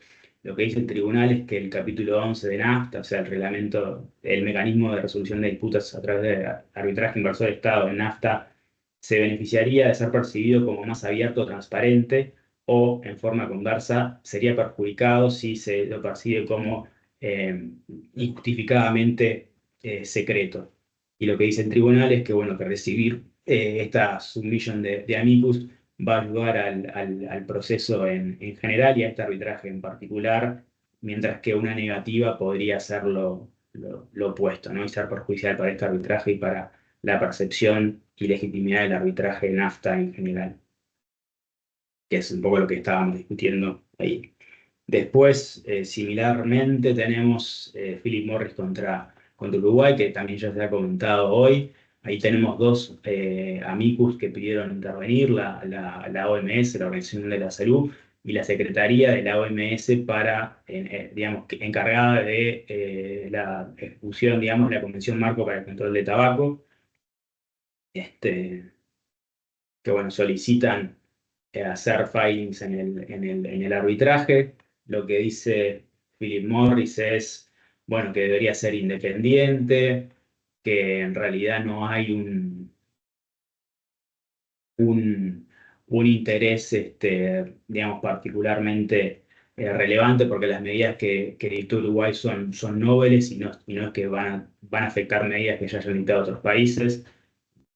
lo que dice el tribunal es que el capítulo 11 de NAFTA, o sea, el reglamento, el mecanismo de resolución de disputas a través de arbitraje inversor-Estado en NAFTA, se beneficiaría de ser percibido como más abierto o transparente, o en forma conversa sería perjudicado si se lo percibe como injustificadamente secreto. Y lo que dice el tribunal es que, bueno, que recibir esta submission de amicus va a ayudar al proceso en general y a este arbitraje en particular, mientras que una negativa podría ser lo opuesto, ¿no? Y ser perjudicial para este arbitraje y para la percepción y legitimidad del arbitraje en NAFTA en general, que es un poco lo que estábamos discutiendo ahí. Después, similarmente, tenemos Philip Morris contra Uruguay, que también ya se ha comentado hoy. Ahí tenemos dos amicus que pidieron intervenir, la OMS, la Organización Mundial de la Salud, y la Secretaría de la OMS para, digamos, encargada de la ejecución, digamos, de la Convención Marco para el Control de Tabaco, que, bueno, solicitan hacer filings en el arbitraje. Lo que dice Philip Morris es, bueno, que debería ser independiente, que en realidad no hay un interés, digamos, particularmente relevante, porque las medidas que dictó Uruguay son nobles y no es que van a afectar medidas que ya hayan dictado otros países.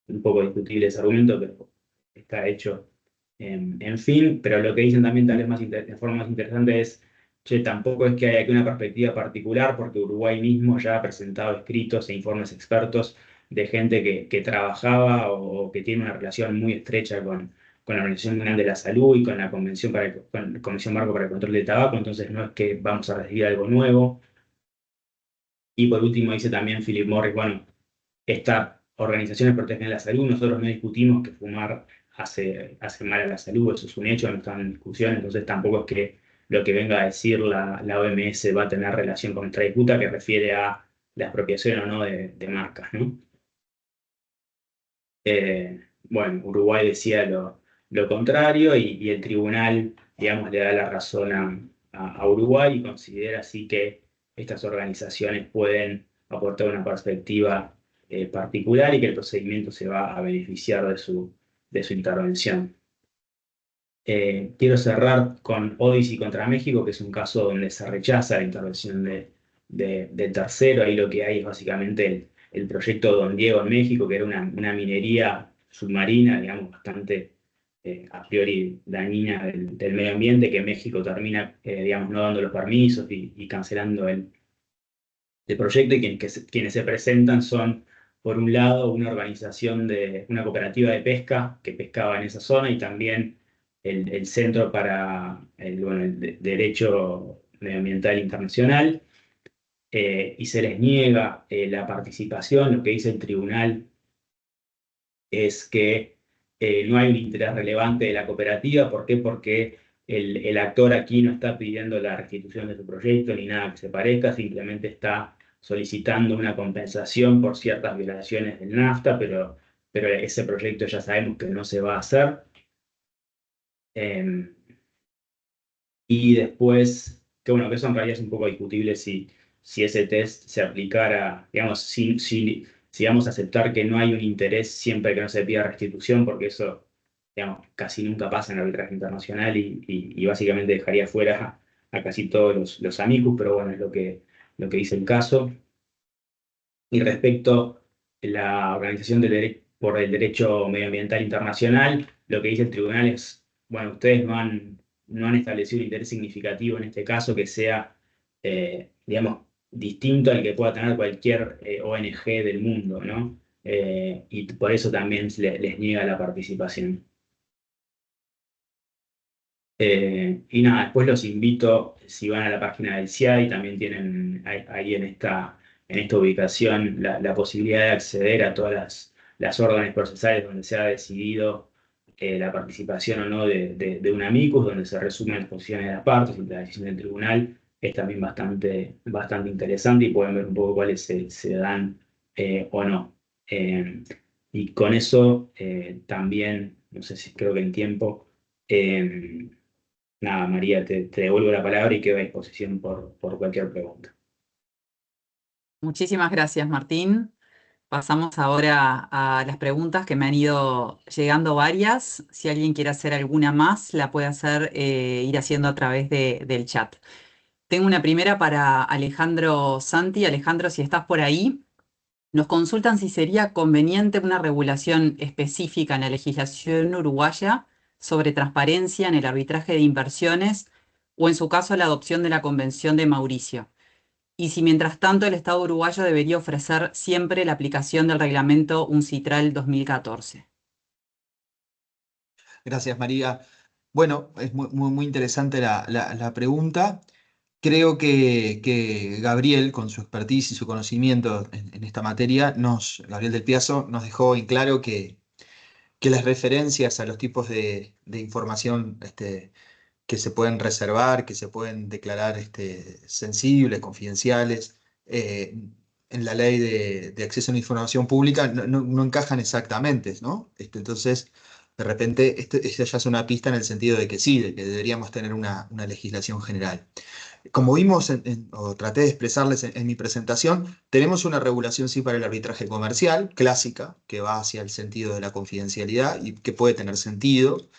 Un poco discutible ese argumento, pero está hecho. En fin, pero lo que dicen también tal vez de forma más interesante es, che, tampoco es que haya aquí una perspectiva particular, porque Uruguay mismo ya ha presentado escritos e informes expertos de gente que trabajaba o que tiene una relación muy estrecha con la Organización Mundial de la Salud y con la Convención Marco para el Control del Tabaco, entonces no es que vamos a recibir algo nuevo. Y por último dice también Philip Morris, bueno, esta organizaciones protegen la salud, nosotros no discutimos que fumar hace mal a la salud, eso es un hecho, no está en discusión, entonces tampoco es que lo que venga a decir la OMS va a tener relación con esta disputa que refiere a la expropiación o no de marcas, ¿no? Bueno, Uruguay decía lo contrario y el tribunal, digamos, le da la razón a Uruguay y considera así que estas organizaciones pueden aportar una perspectiva particular y que el procedimiento se va a beneficiar de su intervención. Quiero cerrar con Odyssey contra México, que es un caso donde se rechaza la intervención de tercero. Ahí lo que hay es básicamente el proyecto Don Diego en México, que era una minería submarina, digamos, bastante a priori dañina del medio ambiente, que México termina, digamos, no dando los permisos y cancelando el proyecto, y quienes se presentan son, por un lado, una una cooperativa de pesca que pescaba en esa zona, y también el Centro para el Derecho Medioambiental Internacional, y se les niega la participación. Lo que dice el tribunal es que no hay un interés relevante de la cooperativa. ¿Por qué? Porque el actor aquí no está pidiendo la restitución de su proyecto ni nada que se parezca, simplemente está solicitando una compensación por ciertas violaciones del NAFTA, pero ese proyecto ya sabemos que no se va a hacer. Y después, que bueno, que eso en realidad es un poco discutible si ese test se aplicara, digamos, si vamos a aceptar que no hay un interés siempre que no se pida restitución, porque eso, digamos, casi nunca pasa en el arbitraje internacional y básicamente dejaría fuera a casi todos los amicus, pero bueno, es lo que dice el caso. Y respecto a la Organización por el Derecho Medioambiental Internacional, lo que dice el tribunal es, bueno, ustedes no han establecido un interés significativo en este caso que sea, digamos, distinto al que pueda tener cualquier ONG del mundo, ¿no? Y por eso también les niega la participación. Y nada, después los invito, si van a la página del CIAI, también tienen ahí en esta ubicación la posibilidad de acceder a todas las órdenes procesales donde se ha decidido la participación o no de un amicus, donde se resumen las posiciones de las partes y la decisión del tribunal. Es también bastante interesante y pueden ver un poco cuáles se dan o no. Y con eso también, no sé si creo que en tiempo, nada, María, te devuelvo la palabra y quedo a disposición por cualquier pregunta. Muchísimas gracias, Martín. Pasamos ahora a las preguntas que me han ido llegando varias. Si alguien quiere hacer alguna más, la puede hacer, ir haciendo a través del chat. Tengo una primera para Alejandro Santi. Alejandro, si estás por ahí, nos consultan si sería conveniente una regulación específica en la legislación uruguaya sobre transparencia en el arbitraje de inversiones o, en su caso, la adopción de la Convención de Mauricio. Y si mientras tanto el Estado uruguayo debería ofrecer siempre la aplicación del reglamento UNCITRAL 2014. Gracias, María. Bueno, es muy interesante la pregunta. Creo que Gabriel, con su expertise y su conocimiento en esta materia, Gabriel del Piazzo, nos dejó en claro que las referencias a los tipos de información que se pueden reservar, que se pueden declarar sensibles, confidenciales, en la ley de acceso a la información pública no encajan exactamente, ¿no? Entonces, de repente, esto ya es una pista en el sentido de que sí, de que deberíamos tener una legislación general. Como vimos, o traté de expresarles en mi presentación, tenemos una regulación sí para el arbitraje comercial, clásica, que va hacia el sentido de la confidencialidad y que puede tener sentido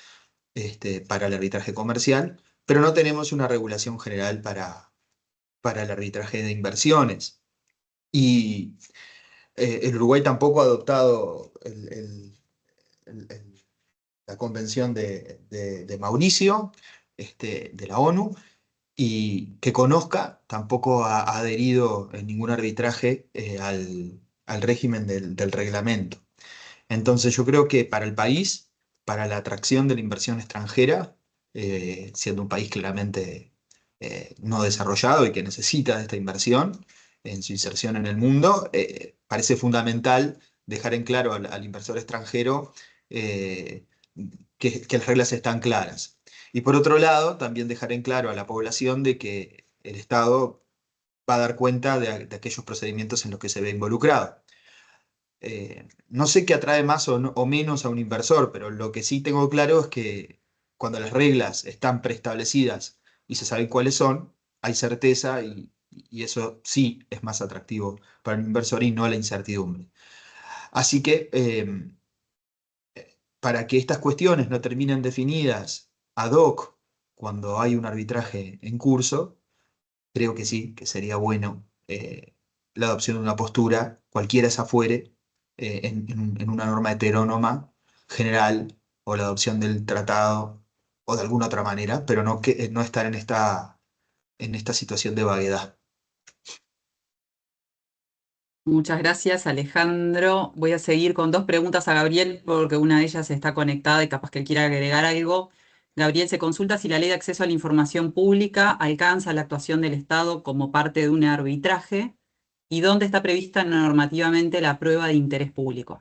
para el arbitraje comercial, pero no tenemos una regulación general para el arbitraje de inversiones. Y el Uruguay tampoco ha adoptado la Convención de Mauricio, de la ONU, y que conozca, tampoco ha adherido en ningún arbitraje al régimen del reglamento. Entonces yo creo que para el país, para la atracción de la inversión extranjera, siendo un país claramente no desarrollado y que necesita de esta inversión en su inserción en el mundo, parece fundamental dejar en claro al inversor extranjero que las reglas están claras. Y por otro lado, también dejar en claro a la población de que el Estado va a dar cuenta de aquellos procedimientos en los que se ve involucrado. No sé qué atrae más o menos a un inversor, pero lo que sí tengo claro es que cuando las reglas están preestablecidas y se saben cuáles son, hay certeza y eso sí es más atractivo para el inversor y no la incertidumbre. Así que para que estas cuestiones no terminen definidas ad hoc cuando hay un arbitraje en curso, creo que sí, que sería bueno la adopción de una postura, cualquiera esa fuere, en una norma heterónoma general, o la adopción del tratado, o de alguna otra manera, pero no estar en esta situación de vaguedad. Muchas gracias, Alejandro. Voy a seguir con dos preguntas a Gabriel porque una de ellas está conectada y capaz que él quiera agregar algo. Gabriel, se consulta si la Ley de Acceso a la Información Pública alcanza la actuación del Estado como parte de un arbitraje y dónde está prevista normativamente la prueba de interés público.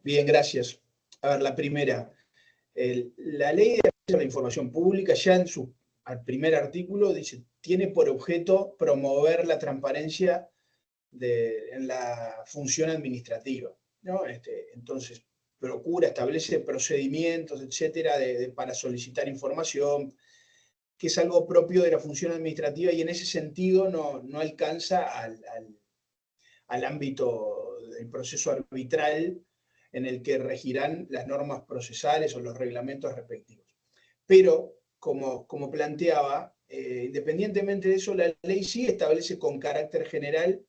Bien, gracias. A ver, la primera. La Ley de Acceso a la Información Pública, ya en su primer artículo, dice, tiene por objeto promover la transparencia en la función administrativa, ¿no? Entonces, establece procedimientos, etcétera, para solicitar información, que es algo propio de la función administrativa y en ese sentido no alcanza al ámbito del proceso arbitral en el que regirán las normas procesales o los reglamentos respectivos. Pero, como planteaba, independientemente de eso, la ley sí establece con carácter general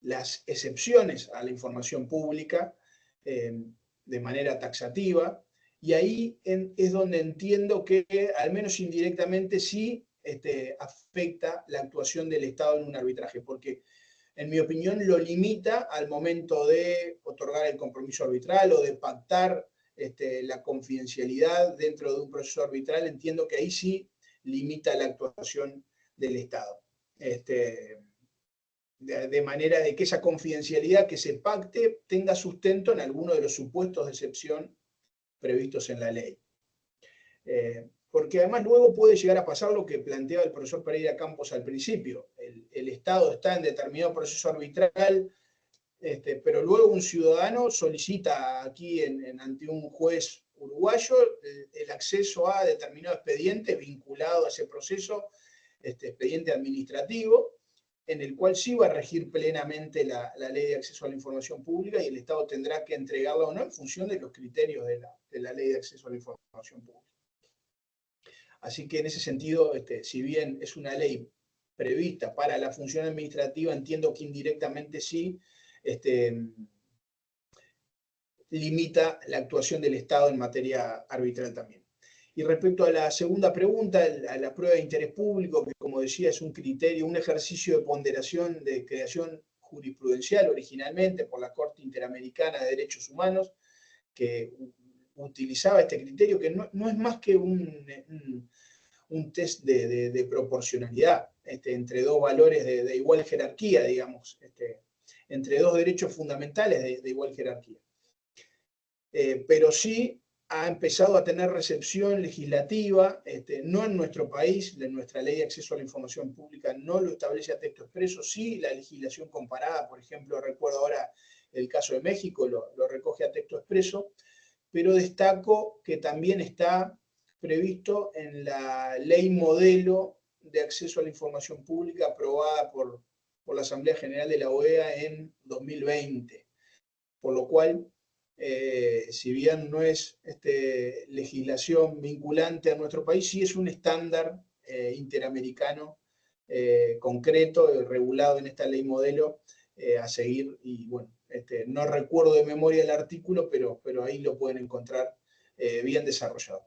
las excepciones a la información pública de manera taxativa, y ahí es donde entiendo que, al menos indirectamente, sí afecta la actuación del Estado en un arbitraje, porque en mi opinión lo limita al momento de otorgar el compromiso arbitral o de pactar la confidencialidad dentro de un proceso arbitral. Entiendo que ahí sí limita la actuación del Estado. De manera de que esa confidencialidad que se pacte tenga sustento en alguno de los supuestos de excepción previstos en la ley. Porque además luego puede llegar a pasar lo que planteaba el profesor Pereira Campos al principio. El Estado está en determinado proceso arbitral, pero luego un ciudadano solicita aquí ante un juez uruguayo el acceso a determinado expediente vinculado a ese proceso, expediente administrativo, en el cual sí va a regir plenamente la ley de acceso a la información pública y el Estado tendrá que entregarla o no en función de los criterios de la ley de acceso a la información pública. Así que en ese sentido, si bien es una ley prevista para la función administrativa, entiendo que indirectamente sí limita la actuación del Estado en materia arbitral también. Y respecto a la segunda pregunta, a la prueba de interés público, que como decía es un criterio, un ejercicio de ponderación de creación jurisprudencial originalmente por la Corte Interamericana de Derechos Humanos, que utilizaba este criterio, que no es más que un test de proporcionalidad entre dos valores de igual jerarquía, digamos, entre dos derechos fundamentales de igual jerarquía. Pero sí ha empezado a tener recepción legislativa, no en nuestro país, nuestra ley de acceso a la información pública no lo establece a texto expreso, sí la legislación comparada, por ejemplo, recuerdo ahora el caso de México, lo recoge a texto expreso, pero destaco que también está previsto en la ley modelo de acceso a la información pública aprobada por la Asamblea General de la OEA en 2020, por lo cual si bien no es legislación vinculante a nuestro país, sí es un estándar interamericano concreto, regulado en esta ley modelo a seguir. Y bueno, no recuerdo de memoria el artículo, pero ahí lo pueden encontrar bien desarrollado.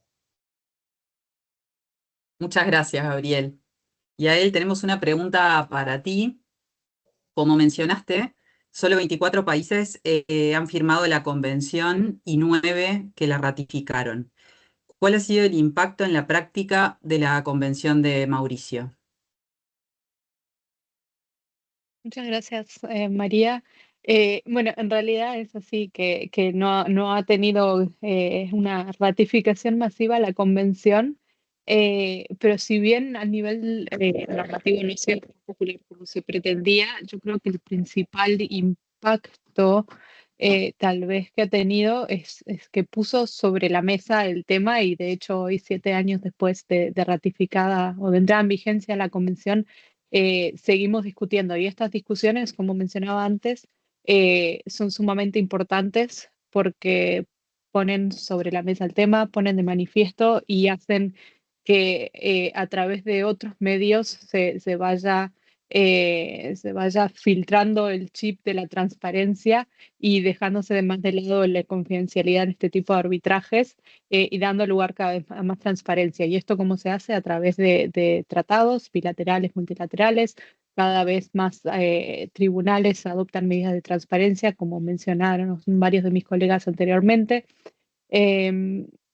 Muchas gracias, Gabriel. Y a él tenemos una pregunta para ti. Como mencionaste, solo 24 países han firmado la convención y 9 que la ratificaron. ¿Cuál ha sido el impacto en la práctica de la convención de Mauricio? Muchas gracias, María. Bueno, en realidad es así que no ha tenido una ratificación masiva la convención, pero si bien a nivel normativo no se popular como se pretendía, yo creo que el principal impacto tal vez que ha tenido es que puso sobre la mesa el tema y de hecho hoy, 7 años después de ratificada o de entrada en vigencia la convención, seguimos discutiendo y estas discusiones, como mencionaba antes, son sumamente importantes porque ponen sobre la mesa el tema, ponen de manifiesto y hacen que a través de otros medios se vaya filtrando el chip de la transparencia y dejándose de más de lado la confidencialidad en este tipo de arbitrajes y dando lugar cada vez a más transparencia. ¿Y esto cómo se hace? A través de tratados bilaterales, multilaterales. Cada vez más tribunales adoptan medidas de transparencia, como mencionaron varios de mis colegas anteriormente.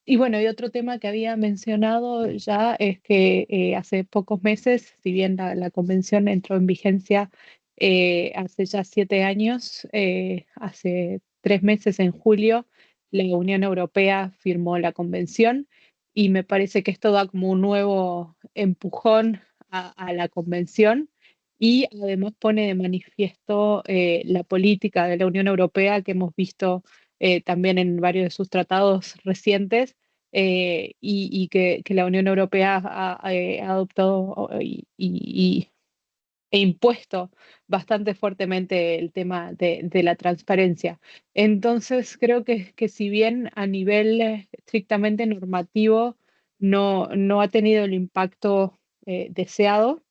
Y bueno, y otro tema que había mencionado ya es que hace pocos meses, si bien la convención entró en vigencia hace ya 7 años, hace 3 meses, en julio, la Unión Europea firmó la convención y me parece que esto da como un nuevo empujón a la convención y además pone de manifiesto la política de la Unión Europea que hemos visto también en varios de sus tratados recientes y que la Unión Europea ha adoptado e impuesto bastante fuertemente el tema de la transparencia. Entonces, creo que si bien a nivel estrictamente normativo no ha tenido el impacto deseado,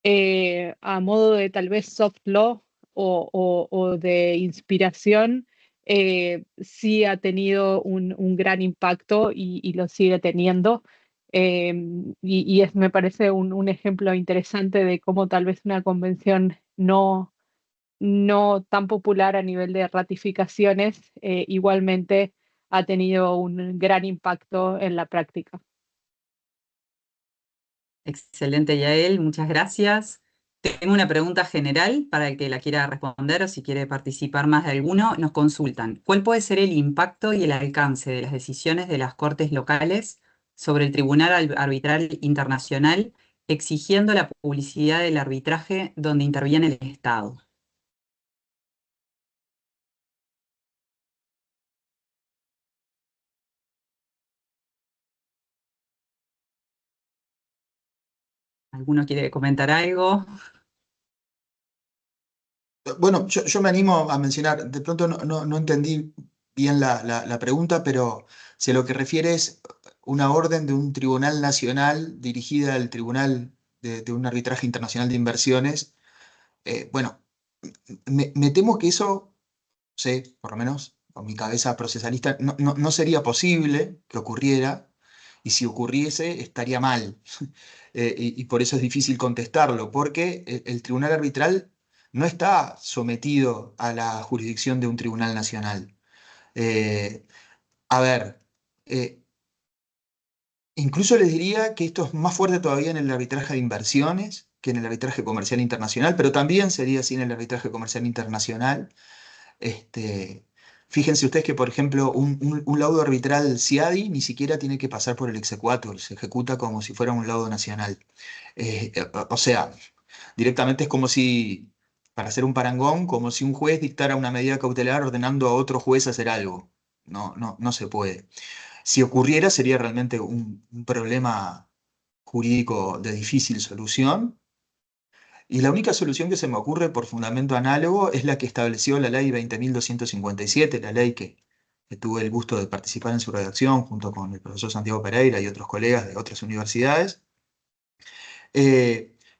a modo de tal vez soft law o de inspiración, sí ha tenido un gran impacto y lo sigue teniendo. Me parece un ejemplo interesante de cómo tal vez una convención no tan popular a nivel de ratificaciones, igualmente ha tenido un gran impacto en la práctica. Excelente, Yael, muchas gracias. Tengo una pregunta general para el que la quiera responder o si quiere participar más de alguno. Nos consultan, ¿cuál puede ser el impacto y el alcance de las decisiones de las Cortes locales sobre el Tribunal Arbitral Internacional exigiendo la publicidad del arbitraje donde interviene el Estado? ¿Alguno quiere comentar algo? Bueno, yo me animo a mencionar, de pronto no entendí bien la pregunta, pero si a lo que refiere es una orden de un tribunal nacional dirigida al tribunal de un arbitraje internacional de inversiones, bueno, me temo que eso, sé, por lo menos con mi cabeza procesalista, no sería posible que ocurriera, y si ocurriese estaría mal. Y por eso es difícil contestarlo, porque el tribunal arbitral no está sometido a la jurisdicción de un tribunal nacional. Eh, a ver, eh, incluso les diría que esto es más fuerte todavía en el arbitraje de inversiones que en el arbitraje comercial internacional, pero también sería así en el arbitraje comercial internacional. Este, fíjense ustedes que, por ejemplo, un laudo arbitral CIADI ni siquiera tiene que pasar por el exequatur, se ejecuta como si fuera un laudo nacional. O sea, directamente es como si, para hacer un parangón, como si un juez dictara una medida cautelar ordenando a otro juez hacer algo. No se puede. Si ocurriera, sería realmente un problema jurídico de difícil solución. Y la única solución que se me ocurre por fundamento análogo es la que estableció la ley 20.257, la ley que tuve el gusto de participar en su redacción junto con el profesor Santiago Pereira y otros colegas de otras universidades,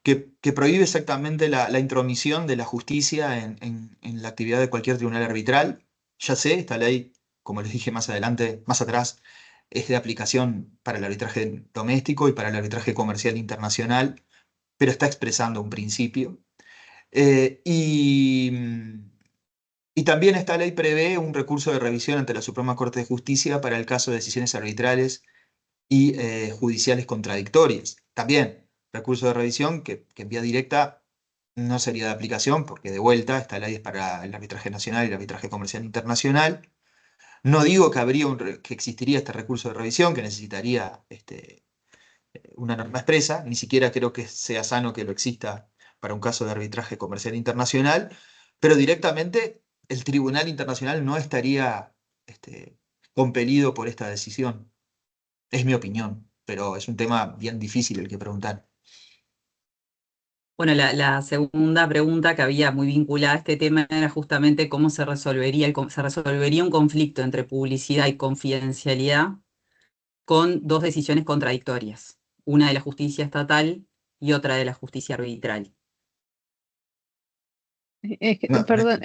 que prohíbe exactamente la intromisión de la justicia en la actividad de cualquier tribunal arbitral. Ya sé, esta ley, como les dije más adelante, más atrás, es de aplicación para el arbitraje doméstico y para el arbitraje comercial internacional, pero está expresando un principio. Eh, y, y también esta ley prevé un recurso de revisión ante la Suprema Corte de Justicia para el caso de decisiones arbitrales y judiciales contradictorias. También recurso de revisión que en vía directa no sería de aplicación, porque de vuelta esta ley es para el arbitraje nacional y el arbitraje comercial internacional. No digo que existiría este recurso de revisión, que necesitaría una norma expresa, ni siquiera creo que sea sano que lo exista para un caso de arbitraje comercial internacional, pero directamente el Tribunal Internacional no estaría compelido por esta decisión. Es mi opinión, pero es un tema bien difícil el que preguntar. Bueno, la segunda pregunta que había muy vinculada a este tema era justamente cómo se resolvería, se resolvería un conflicto entre publicidad y confidencialidad con dos decisiones contradictorias, una de la justicia estatal y otra de la justicia arbitral. No, Perdón,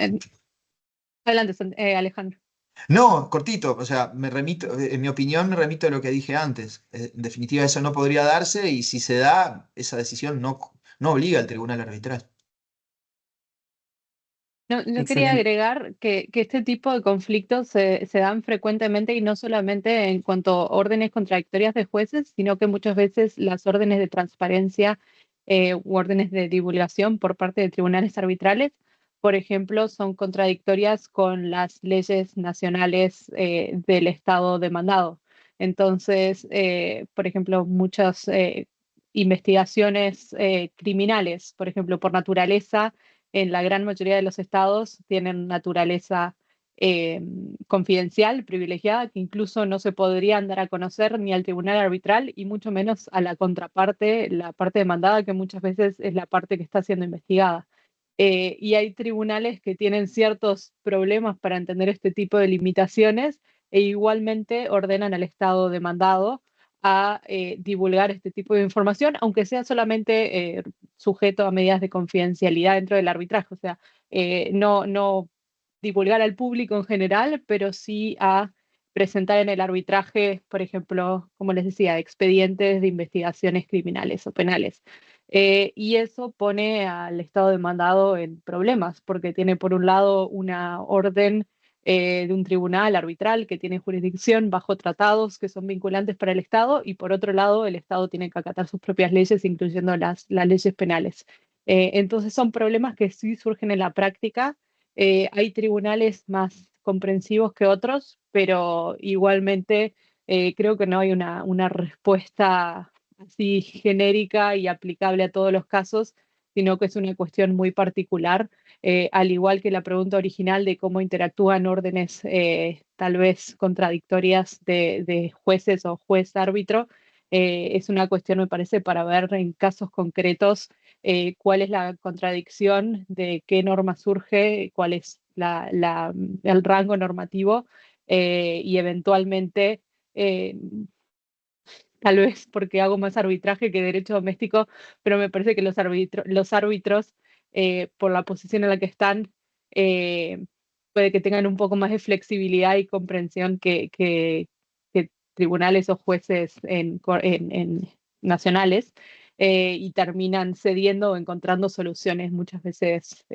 adelante, Alejandro. no, cortito, o sea, me remito, en mi opinión me remito a lo que dije antes. En definitiva, eso no podría darse y si se da, esa decisión no obliga al tribunal arbitral. No, yo quería Excelente. agregar que este tipo de conflictos se dan frecuentemente y no solamente en cuanto a órdenes contradictorias de jueces, sino que muchas veces las órdenes de transparencia u órdenes de divulgación por parte de tribunales arbitrales, por ejemplo, son contradictorias con las leyes nacionales del Estado demandado. Entonces, por ejemplo, muchas investigaciones criminales, por ejemplo, por naturaleza, en la gran mayoría de los estados tienen naturaleza eh, confidencial, privilegiada, que incluso no se podrían dar a conocer ni al tribunal arbitral y mucho menos a la contraparte, la parte demandada, que muchas veces es la parte que está siendo investigada. Y hay tribunales que tienen ciertos problemas para entender este tipo de limitaciones e igualmente ordenan al Estado demandado a divulgar este tipo de información, aunque sea solamente sujeto a medidas de confidencialidad dentro del arbitraje. O sea, no divulgar al público en general, pero sí a presentar en el arbitraje, por ejemplo, como les decía, expedientes de investigaciones criminales o penales. Y eso pone al Estado demandado en problemas, porque tiene por un lado una orden de un tribunal arbitral que tiene jurisdicción bajo tratados que son vinculantes para el Estado y por otro lado el Estado tiene que acatar sus propias leyes, incluyendo las leyes penales. Entonces son problemas que sí surgen en la práctica. Hay tribunales más comprensivos que otros, pero igualmente creo que no hay una respuesta así genérica y aplicable a todos los casos, sino que es una cuestión muy particular, al igual que la pregunta original de cómo interactúan órdenes tal vez contradictorias de jueces o juez árbitro. Es una cuestión, me parece, para ver en casos concretos cuál es la contradicción, de qué norma surge, cuál es el rango normativo y eventualmente, tal vez porque hago más arbitraje que derecho doméstico, pero me parece que los árbitros por la posición en la que están, puede que tengan un poco más de flexibilidad y comprensión que tribunales o jueces en nacionales, y terminan cediendo o encontrando soluciones muchas veces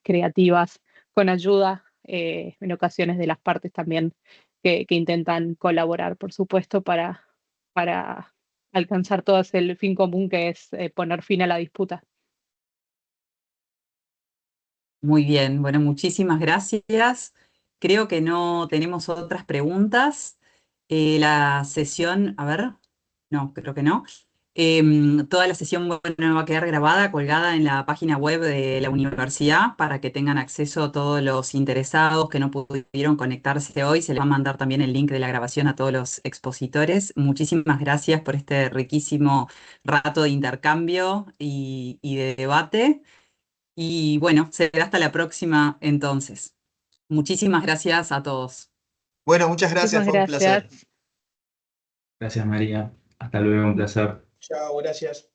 creativas, con ayuda en ocasiones de las partes también que intentan colaborar, por supuesto, para alcanzar todas el fin común, que es poner fin a la disputa. Muy bien, bueno, muchísimas gracias. Creo que no tenemos otras preguntas. La sesión, a ver, no, creo que no. Toda la sesión, bueno, va a quedar grabada, colgada en la página web de la universidad para que tengan acceso a todos los interesados que no pudieron conectarse hoy. Se les va a mandar también el link de la grabación a todos los expositores. Muchísimas gracias por este riquísimo rato de intercambio y de debate. Y bueno, será hasta la próxima entonces. Muchísimas gracias a todos. Bueno, muchas gracias, Muchísimas fue un placer. gracias. Gracias, María. Hasta luego, un placer. Chao, gracias.